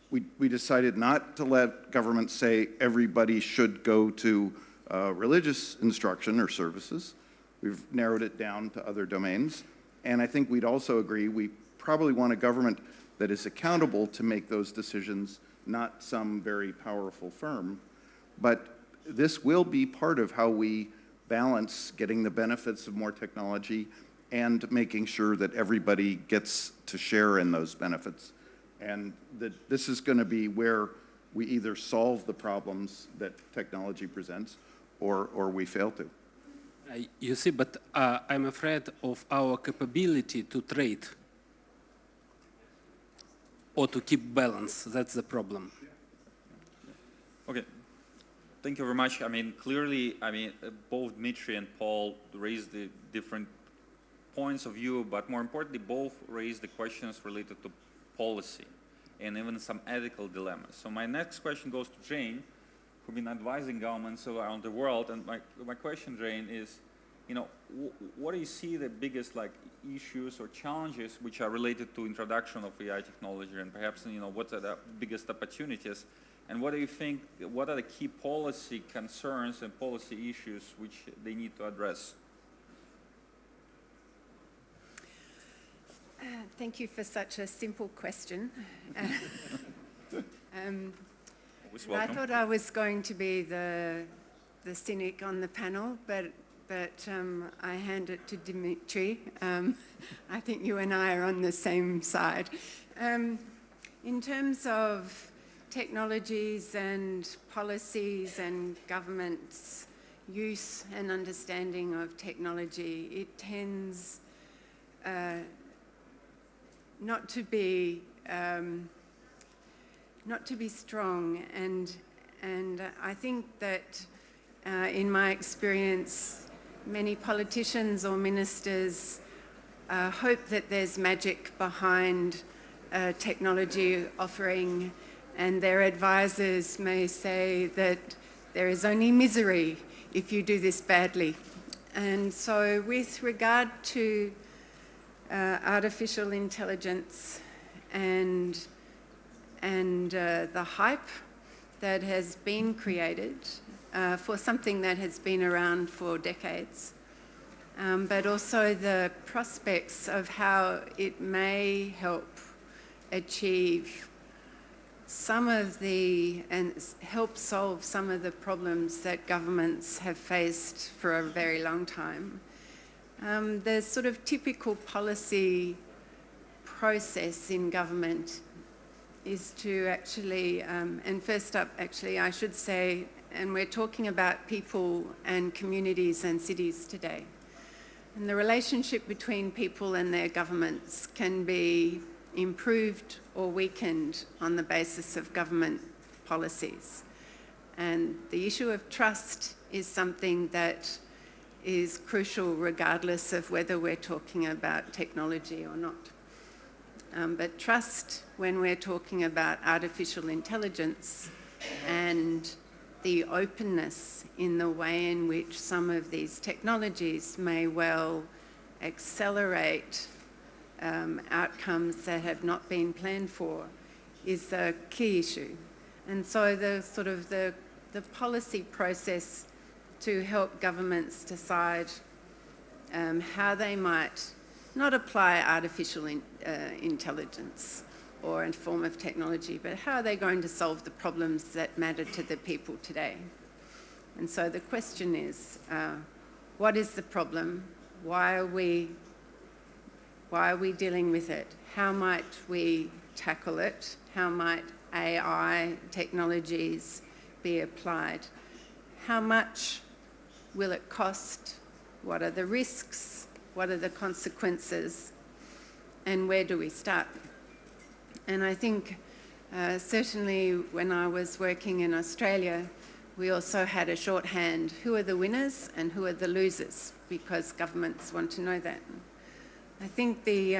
We decided not to let government say everybody should go to religious instruction or services. We've narrowed it down to other domains. And I think we'd also agree we probably want a government that is accountable to make those decisions, not some very powerful firm. But this will be part of how we balance getting the benefits of more technology and making sure that everybody gets to share in those benefits. And that this is going to be where we either solve the problems that technology presents or we fail to. You see, but I'm afraid of our capability to trade or to keep balance. That's the problem. Okay. Thank you very much. Clearly, both Dmitry and Paul raised the different points of view, but more importantly, both raised the questions related to policy and even some ethical dilemmas. So my next question goes to Jane, who's been advising governments around the world. And my question, Jane, is, what do you see the biggest issues or challenges which are related to introduction of AI technology, and perhaps what are the biggest opportunities? And what do you think, what are the key policy concerns and policy issues which they need to address? Thank you for such a simple question. I thought I was going to be the cynic on the panel, but I hand it to Dmitry. I think you and I are on the same side. In terms of technologies and policies and governments' use and understanding of technology, it tends not to be strong, and I think that in my experience, many politicians or ministers hope that there's magic behind technology offering, and their advisors may say that there is only misery if you do this badly. And so with regard to artificial intelligence and the hype that has been created for something that has been around for decades, but also the prospects of how it may help achieve help solve some of the problems that governments have faced for a very long time. The sort of typical policy process in government is to actually, and first up actually I should say, and we're talking about people and communities and cities today. And the relationship between people and their governments can be improved or weakened on the basis of government policies. And the issue of trust is something that is crucial regardless of whether we're talking about technology or not. But trust when we're talking about artificial intelligence and the openness in the way in which some of these technologies may well accelerate outcomes that have not been planned for is a key issue. And so the policy process to help governments decide how they might not apply artificial intelligence or a form of technology, but how are they going to solve the problems that matter to the people today? And so the question is, what is the problem? Why are we dealing with it? How might we tackle it? How might AI technologies be applied? How much will it cost? What are the risks? What are the consequences? And where do we start? And I think certainly when I was working in Australia, we also had a shorthand, who are the winners and who are the losers, because governments want to know that. I think the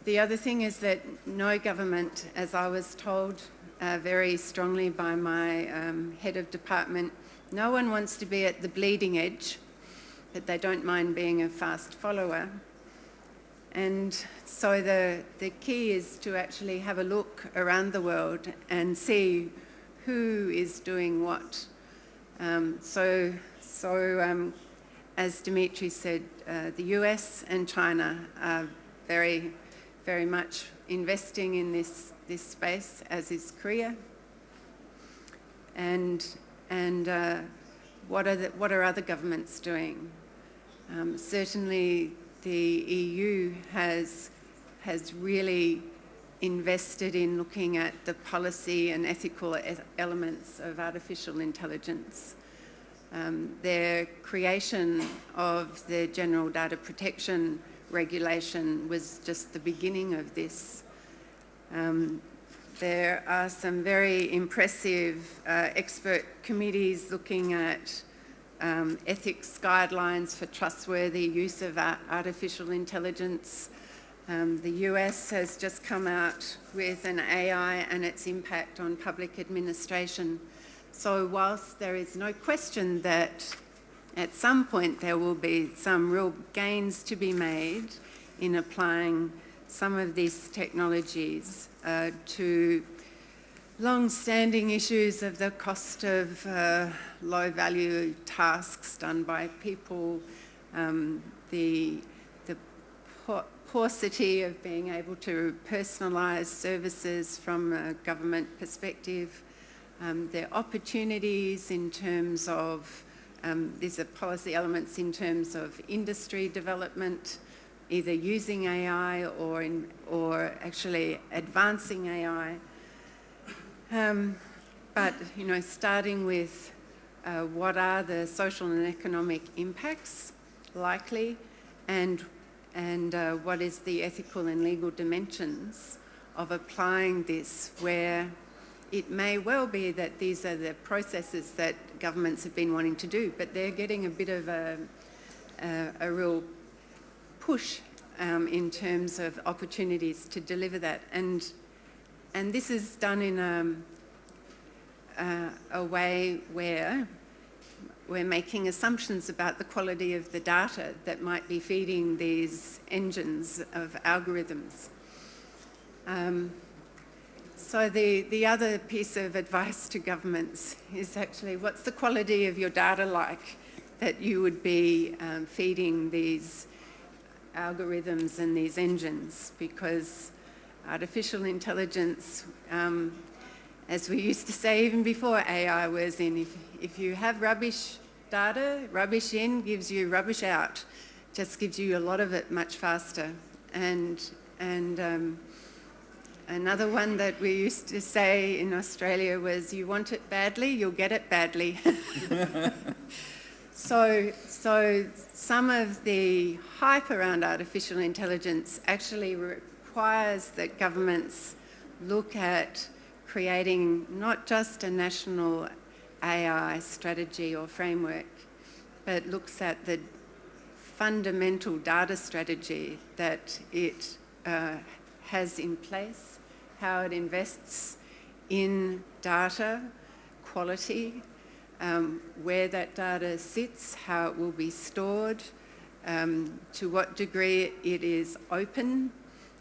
other thing is that no government, as I was told very strongly by my head of department, no one wants to be at the bleeding edge, but they don't mind being a fast follower. And so the key is to actually have a look around the world and see who is doing what. As Dimitri said, the US and China are very, very much investing in this space, as is Korea. And what are other governments doing? Certainly the EU has really invested in looking at the policy and ethical elements of artificial intelligence. Their creation of the General Data Protection Regulation was just the beginning of this. There are some very impressive expert committees looking at ethics guidelines for trustworthy use of artificial intelligence. The US has just come out with an AI and its impact on public administration. So whilst there is no question that at some point there will be some real gains to be made in applying some of these technologies to long-standing issues of the cost of low-value tasks done by people, the paucity of being able to personalise services from a government perspective, the opportunities in terms of, these are policy elements in terms of industry development, either using AI or actually advancing AI. But, you know, starting with what are the social and economic impacts likely, and what is the ethical and legal dimensions of applying this, where it may well be that these are the processes that governments have been wanting to do, but they're getting a bit of a real push in terms of opportunities to deliver that. And this is done in a way where we're making assumptions about the quality of the data that might be feeding these engines of algorithms. So the other piece of advice to governments is actually, what's the quality of your data like that you would be feeding these algorithms and these engines? Because artificial intelligence, as we used to say even before AI was in, if you have rubbish data, rubbish in gives you rubbish out, just gives you a lot of it much faster. And another one that we used to say in Australia was, you want it badly, you'll get it badly. So some of the hype around artificial intelligence actually requires that governments look at creating not just a national AI strategy or framework, but looks at the fundamental data strategy that it has in place, how it invests in data quality, where that data sits, how it will be stored, to what degree it is open,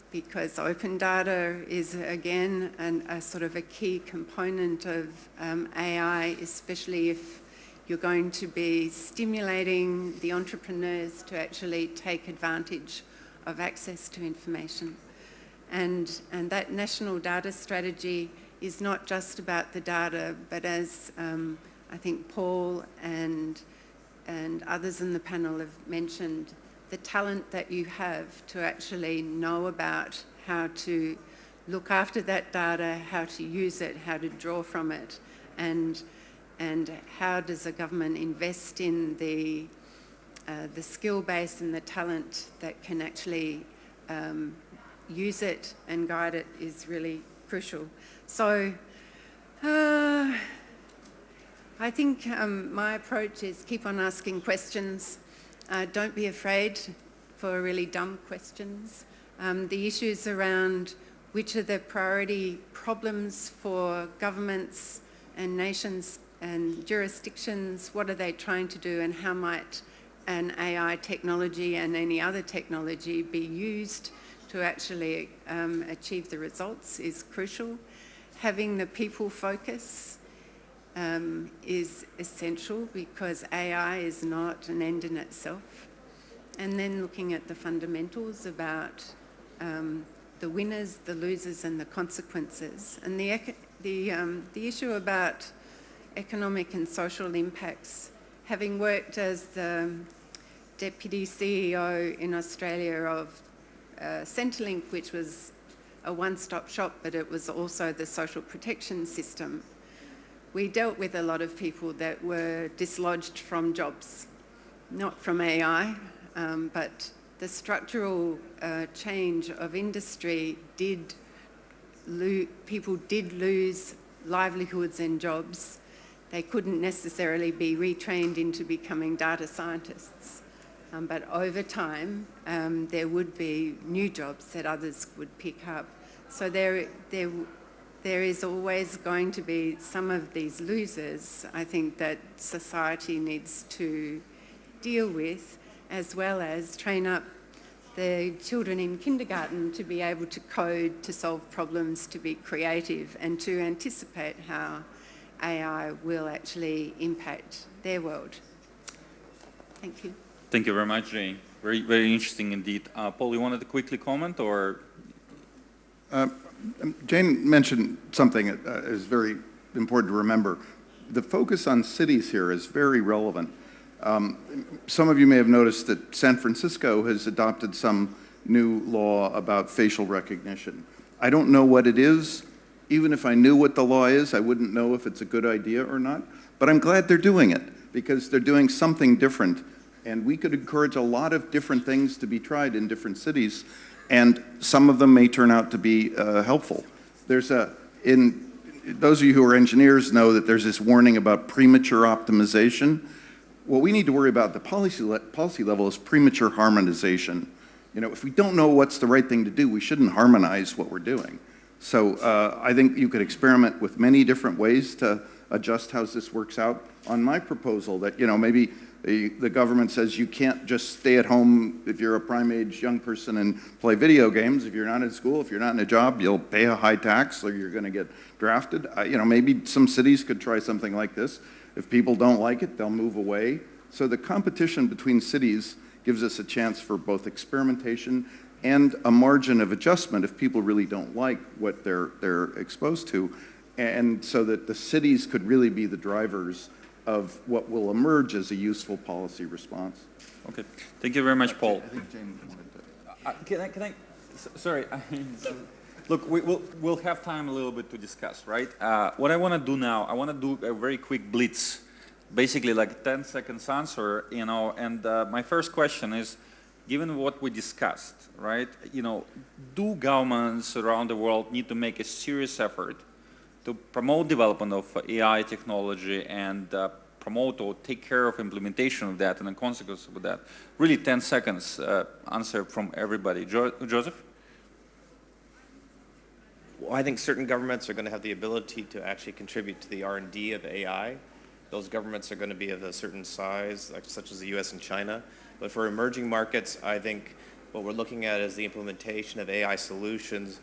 because open data is, again, a sort of a key component of AI, especially if you're going to be stimulating the entrepreneurs to actually take advantage of access to information. And that national data strategy is not just about the data, but as I think Paul and others in the panel have mentioned, the talent that you have to actually know about how to look after that data, how to use it, how to draw from it, and how does a government invest in the skill base and the talent that can actually use it and guide it is really crucial. So I think my approach is keep on asking questions. Don't be afraid for really dumb questions. The issues around which are the priority problems for governments and nations and jurisdictions, what are they trying to do, and how might an AI technology and any other technology be used to actually achieve the results is crucial. Having the people focus is essential, because AI is not an end in itself. And then looking at the fundamentals about the winners, the losers, and the consequences. And the issue about economic and social impacts, having worked as the Deputy CEO in Australia of Centrelink, which was a one-stop shop, but it was also the social protection system, we dealt with a lot of people that were dislodged from jobs, not from AI, but the structural change of industry people did lose livelihoods and jobs. They couldn't necessarily be retrained into becoming data scientists. But over time, there would be new jobs that others would pick up. So there is always going to be some of these losers, I think, that society needs to deal with, as well as train up the children in kindergarten to be able to code, to solve problems, to be creative, and to anticipate how AI will actually impact their world. Thank you. Thank you very much, Jane. Very, very interesting indeed. Paul, you wanted to quickly comment, or? Jane mentioned something that is very important to remember. The focus on cities here is very relevant. Some of you may have noticed that San Francisco has adopted some new law about facial recognition. I don't know what it is. Even if I knew what the law is, I wouldn't know if it's a good idea or not. But I'm glad they're doing it, because they're doing something different. And we could encourage a lot of different things to be tried in different cities, and some of them may turn out to be helpful. Those of you who are engineers know that there's this warning about premature optimization. What we need to worry about at the policy level is premature harmonization. You know, if we don't know what's the right thing to do, we shouldn't harmonize what we're doing. So I think you could experiment with many different ways to adjust how this works out. On my proposal that, you know, maybe the government says you can't just stay at home if you're a prime age young person and play video games. If you're not in school, if you're not in a job, you'll pay a high tax or you're going to get drafted. You know, maybe some cities could try something like this. If people don't like it, they'll move away. So the competition between cities gives us a chance for both experimentation and a margin of adjustment if people really don't like what they're exposed to, and so that the cities could really be the drivers of what will emerge as a useful policy response. Okay, thank you very much, Paul. I think Jane wanted to. Can I, sorry, look, we'll have time a little bit to discuss, right? What I want to do now, I want to do a very quick blitz, basically like 10 seconds answer, you know, and my first question is, given what we discussed, right, you know, do governments around the world need to make a serious effort to promote development of AI technology and promote or take care of implementation of that and the consequences of that? Really 10 seconds answer from everybody. Joseph? Well, I think certain governments are going to have the ability to actually contribute to the R&D of AI. Those governments are going to be of a certain size, like, such as the US and China. But for emerging markets, I think what we're looking at is the implementation of AI solutions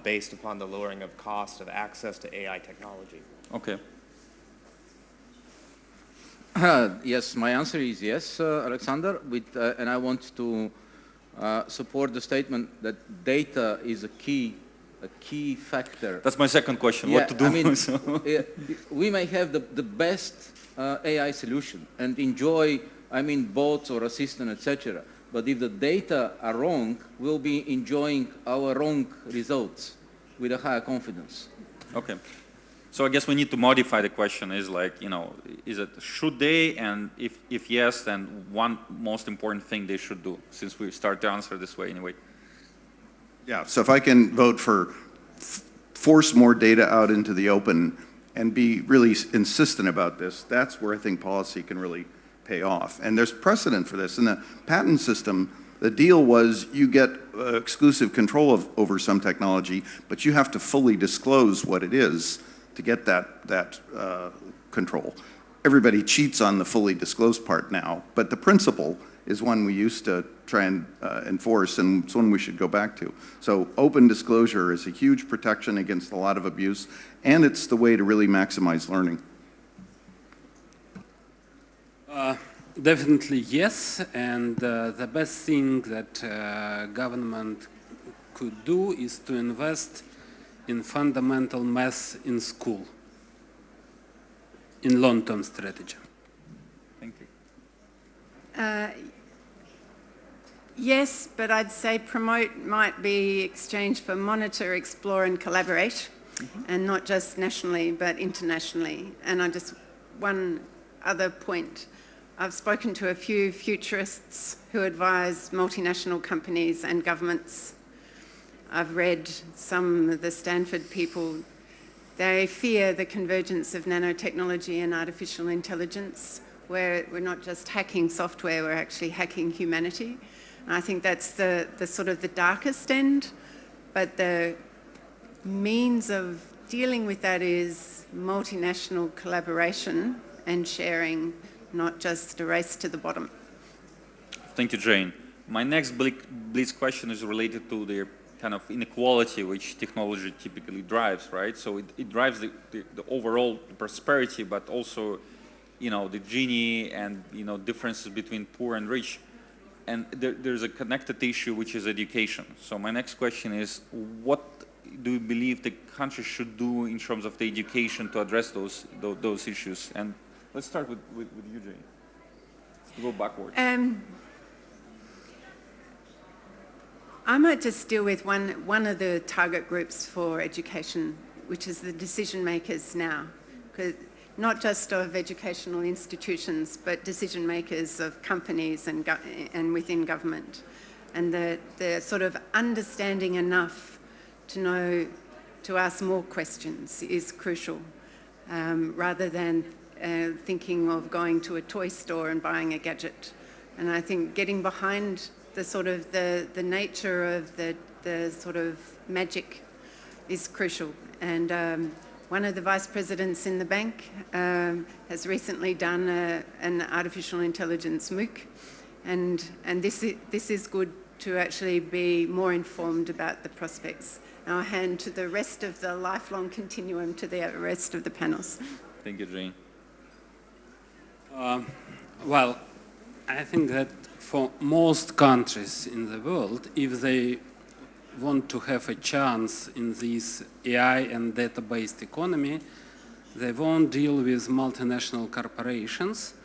based upon the lowering of cost of access to AI technology. Okay. Yes, my answer is yes, Alexander, and I want to support the statement that data is a key factor. That's my second question, Yeah, what to do? I mean, we may have the best AI solution and enjoy, I mean, bots or assistant, etc. But if the data are wrong, we'll be enjoying our wrong results with a higher confidence. Okay. So I guess we need to modify the question is like, you know, is it should they, and if yes, then one most important thing they should do, since we start to answer this way anyway. Yeah, so if I can vote for force more data out into the open and be really insistent about this, that's where I think policy can really pay off. And there's precedent for this. In the patent system, the deal was you get exclusive control over some technology, but you have to fully disclose what it is to get that control. Everybody cheats on the fully disclosed part now, but the principle is one we used to try and enforce, and it's one we should go back to. So open disclosure is a huge protection against a lot of abuse, and it's the way to really maximize learning. Definitely yes, and the best thing that government could do is to invest in fundamental math in school, in long-term strategy. Thank you. Yes, but I'd say promote might be exchange for monitor, explore and collaborate, and not just nationally but internationally. And one other point. I've spoken to a few futurists who advise multinational companies and governments. I've read some of the Stanford people. They fear the convergence of nanotechnology and artificial intelligence, where we're not just hacking software, we're actually hacking humanity. And I think that's the sort of the darkest end, but the means of dealing with that is multinational collaboration and sharing, not just a race to the bottom. Thank you, Jane. My next blitz question is related to the kind of inequality which technology typically drives, right? So it drives the overall prosperity, but also, you know, the Gini and, you know, differences between poor and rich. And there's a connected issue, which is education. So my next question is, what do you believe the country should do in terms of the education to address those issues? And let's start with you, Jane. Let's go backwards. I might just deal with one of the target groups for education, which is the decision makers now. Not just of educational institutions, but decision makers of companies and within government. And the sort of understanding enough to know to ask more questions is crucial, rather than thinking of going to a toy store and buying a gadget. And I think getting behind the sort of the nature of the sort of magic is crucial. And one of the vice presidents in the bank has recently done an artificial intelligence MOOC, and this is good to actually be more informed about the prospects. Now I'll hand to the rest of the lifelong continuum to the rest of the panels. Thank you, Jane. Well, I think that for most countries in the world, if they want to have a chance in this AI and data-based economy, they won't deal with multinational corporations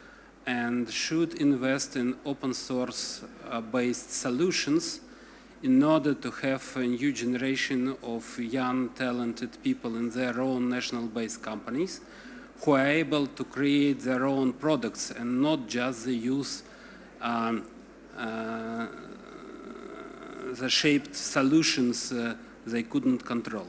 and should invest in open source based solutions in order to have a new generation of young, talented people in their own national-based companies who are able to create their own products and not just the use the shaped solutions they couldn't control.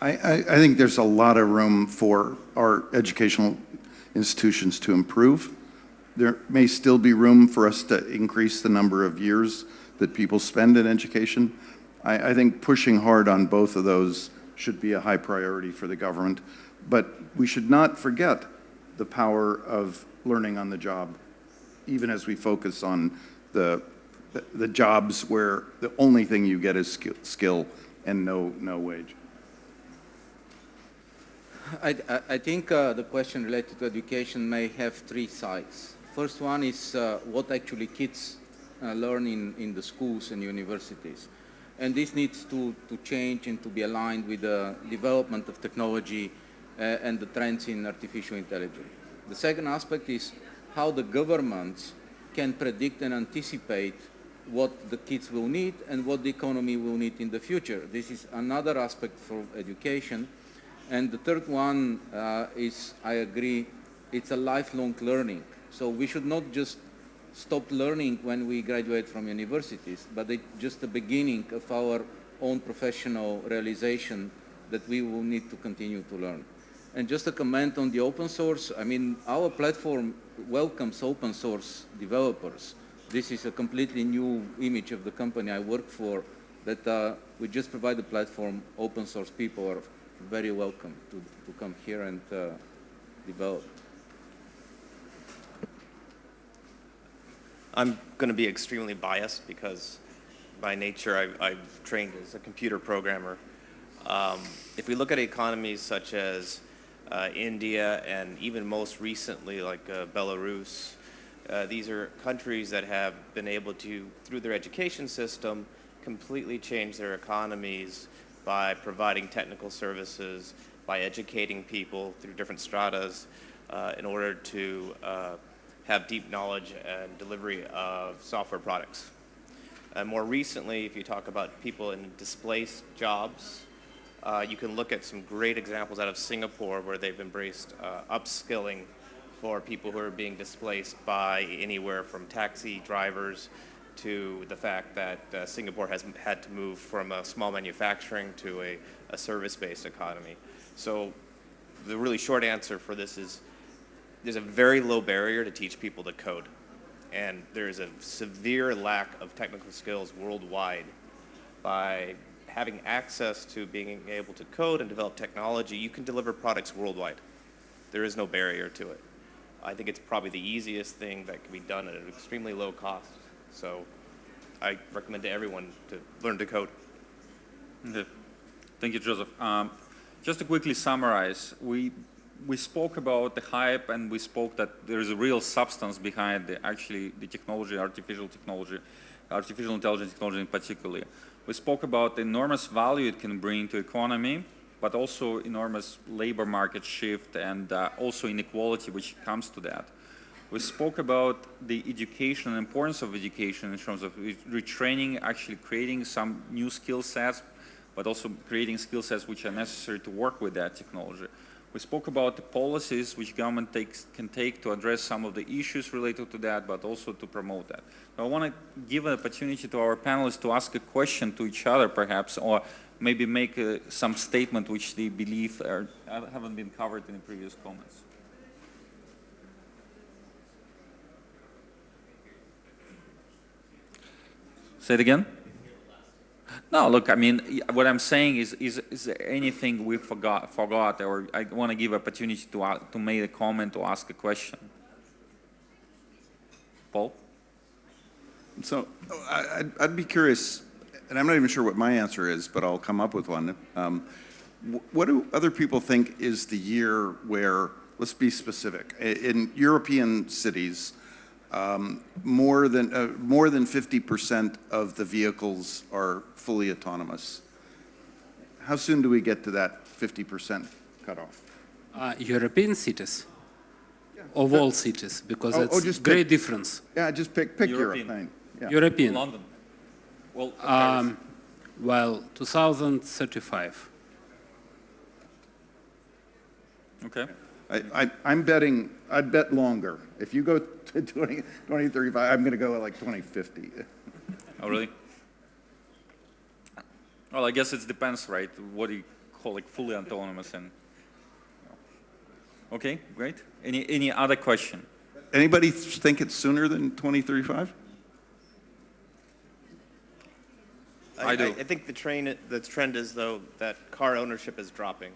I think there's a lot of room for our educational institutions to improve. There may still be room for us to increase the number of years that people spend in education. I think pushing hard on both of those should be a high priority for the government. But we should not forget the power of learning on the job, even as we focus on the jobs where the only thing you get is skill and no wage. I think the question related to education may have three sides. First one is what actually kids learn in the schools and universities. And this needs to change and to be aligned with the development of technology and the trends in artificial intelligence. The second aspect is how the governments can predict and anticipate what the kids will need and what the economy will need in the future. This is another aspect for education. And the third one is, I agree, it's a lifelong learning. So we should not just stop learning when we graduate from universities, but it's just the beginning of our own professional realization that we will need to continue to learn. And just a comment on the open source, I mean, our platform welcomes open source developers. This is a completely new image of the company I work for, that we just provide the platform. Open source people are very welcome to come here and develop. I'm going to be extremely biased because by nature I've trained as a computer programmer. If we look at economies such as India and even most recently like Belarus, these are countries that have been able to, through their education system, completely change their economies by providing technical services, by educating people through different stratas in order to have deep knowledge and delivery of software products. More recently, if you talk about people in displaced jobs, you can look at some great examples out of Singapore where they've embraced upskilling for people who are being displaced by anywhere from taxi drivers to the fact that Singapore has had to move from a small manufacturing to a service-based economy. So the really short answer for this is there's a very low barrier to teach people to code. And there's a severe lack of technical skills worldwide. By having access to being able to code and develop technology, you can deliver products worldwide. There is no barrier to it. I think it's probably the easiest thing that can be done at an extremely low cost. So I recommend to everyone to learn to code. Okay. Thank you, Joseph. Just to quickly summarize, we spoke about the hype and we spoke that there is a real substance behind the technology, artificial intelligence technology in particular. We spoke about the enormous value it can bring to economy, but also enormous labor market shift and also inequality which comes to that. We spoke about the education and importance of education in terms of retraining, actually creating some new skill sets, but also creating skill sets which are necessary to work with that technology. We spoke about the policies which government can take to address some of the issues related to that, but also to promote that. So I want to give an opportunity to our panelists to ask a question to each other, perhaps, or maybe make some statement which they believe haven't been covered in the previous comments. Say it again? No, look, I mean, what I'm saying is there anything we forgot, or I want to give opportunity to make a comment or ask a question? Paul? So I'd be curious, and I'm not even sure what my answer is, but I'll come up with one. What do other people think is the year where let's be specific. In European cities, more than 50% of the vehicles are fully autonomous. How soon do we get to that 50% cutoff? European cities, of all cities, because it's just great difference. Yeah, just pick European. Europe. Yeah. European. London. Well, Well, 2035. Okay. I'd bet longer. If you go to 2035, I'm going to go at like 2050. Oh, really? Well, I guess it depends, right? What do you call like fully autonomous and... Okay, great. Any other question? Anybody think it's sooner than 2035? I do. I think the trend is, though, that car ownership is dropping.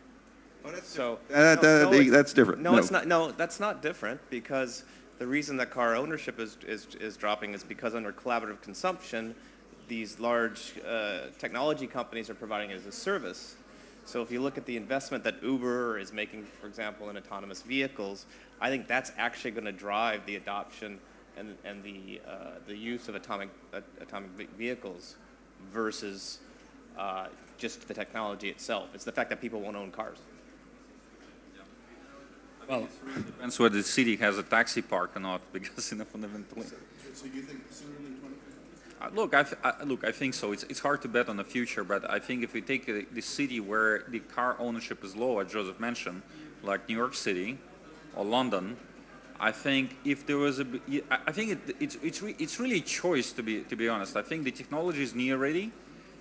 That's different. No, it's not. No, that's not different, because the reason that car ownership is dropping is because under collaborative consumption, these large technology companies are providing it as a service. So if you look at the investment that Uber is making, for example, in autonomous vehicles, I think that's actually going to drive the adoption and the use of atomic vehicles versus just the technology itself. It's the fact that people won't own cars. Well, it really depends whether the city has a taxi park or not, because fundamentally. So you think sooner than 2035? Look, I think so. It's hard to bet on the future, but I think if we take the city where the car ownership is low, as Joseph mentioned, like New York City or London, I think if there was I think it's really a choice, to be honest. I think the technology is near ready,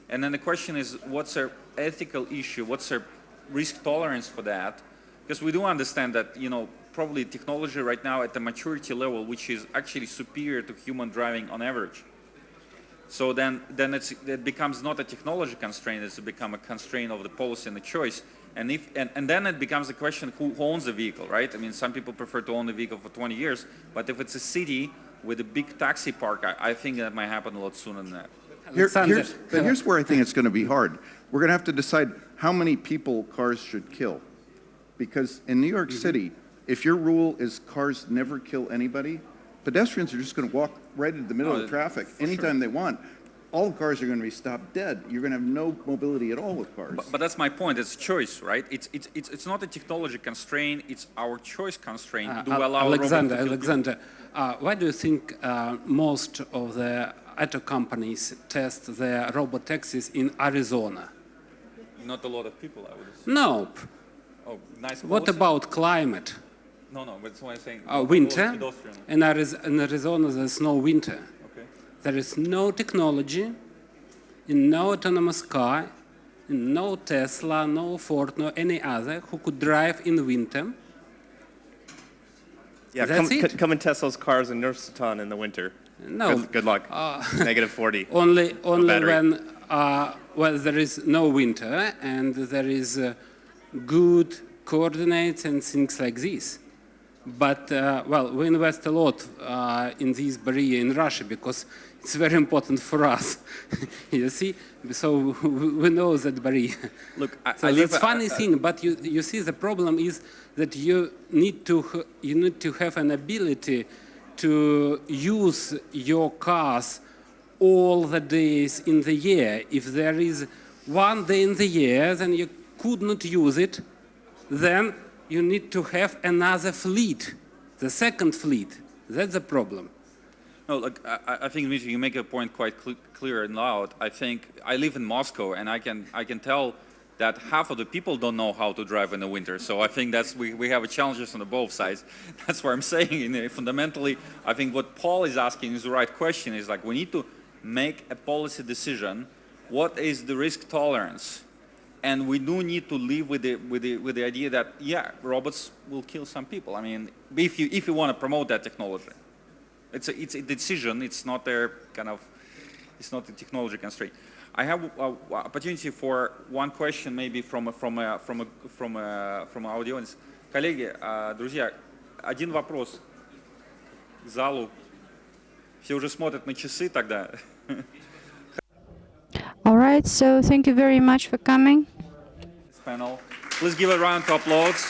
and then the question is, what's our ethical issue? What's our risk tolerance for that? Because we do understand that, probably technology right now at the maturity level, which is actually superior to human driving on average. So then it becomes not a technology constraint; it's become a constraint of the policy and the choice. And then it becomes the question who owns the vehicle, right? I mean, some people prefer to own the vehicle for 20 years, but if it's a city with a big taxi park, I think that might happen a lot sooner than that. Here's where I think it's going to be hard. We're going to have to decide how many people cars should kill. Because in New York City, if your rule is cars never kill anybody, pedestrians are just going to walk right into the middle of the traffic anytime they want. All cars are going to be stopped dead. You're going to have no mobility at all with cars. But that's my point. It's choice, right? It's not a technology constraint. It's our choice constraint. Do allow Alexander, why do you think most of the auto companies test their robot taxis in Arizona? Not a lot of people, I would assume. Nope. Oh, nice. What about climate? No, that's what I'm saying. Winter. In Arizona, there's no winter. Okay. There is no technology, in no autonomous car, in no Tesla, no Ford, no any other who could drive in winter. Yeah, come in Tesla's cars in Nur-Sultan in the winter. No. Good luck. Negative 40. Only when there is no winter and there is good coordinates and things like this. But, we invest a lot in this barrier in Russia because it's very important for us. You see? So we know that barrier. Look, so that's a funny thing, but you see the problem is that you need to have an ability to use your cars all the days in the year. If there is one day in the year, then you could not use it, then you need to have another fleet, the second fleet. That's the problem. No, look, I think, Dmitry, you make a point quite clear and loud. I think I live in Moscow, and I can tell that half of the people don't know how to drive in the winter. So I think we have challenges on both sides. That's what I'm saying. Fundamentally, I think what Paul is asking is the right question. Is like we need to make a policy decision. What is the risk tolerance? And we do need to live with the idea that robots will kill some people. I mean, if you want to promote that technology, it's a decision. It's not it's not a technology constraint. I have opportunity for one question, maybe from our audience. Коллеги, друзья, один вопрос к залу. Все уже смотрят на часы тогда. All right, so thank you very much for coming. Panel. Please give a round of applause.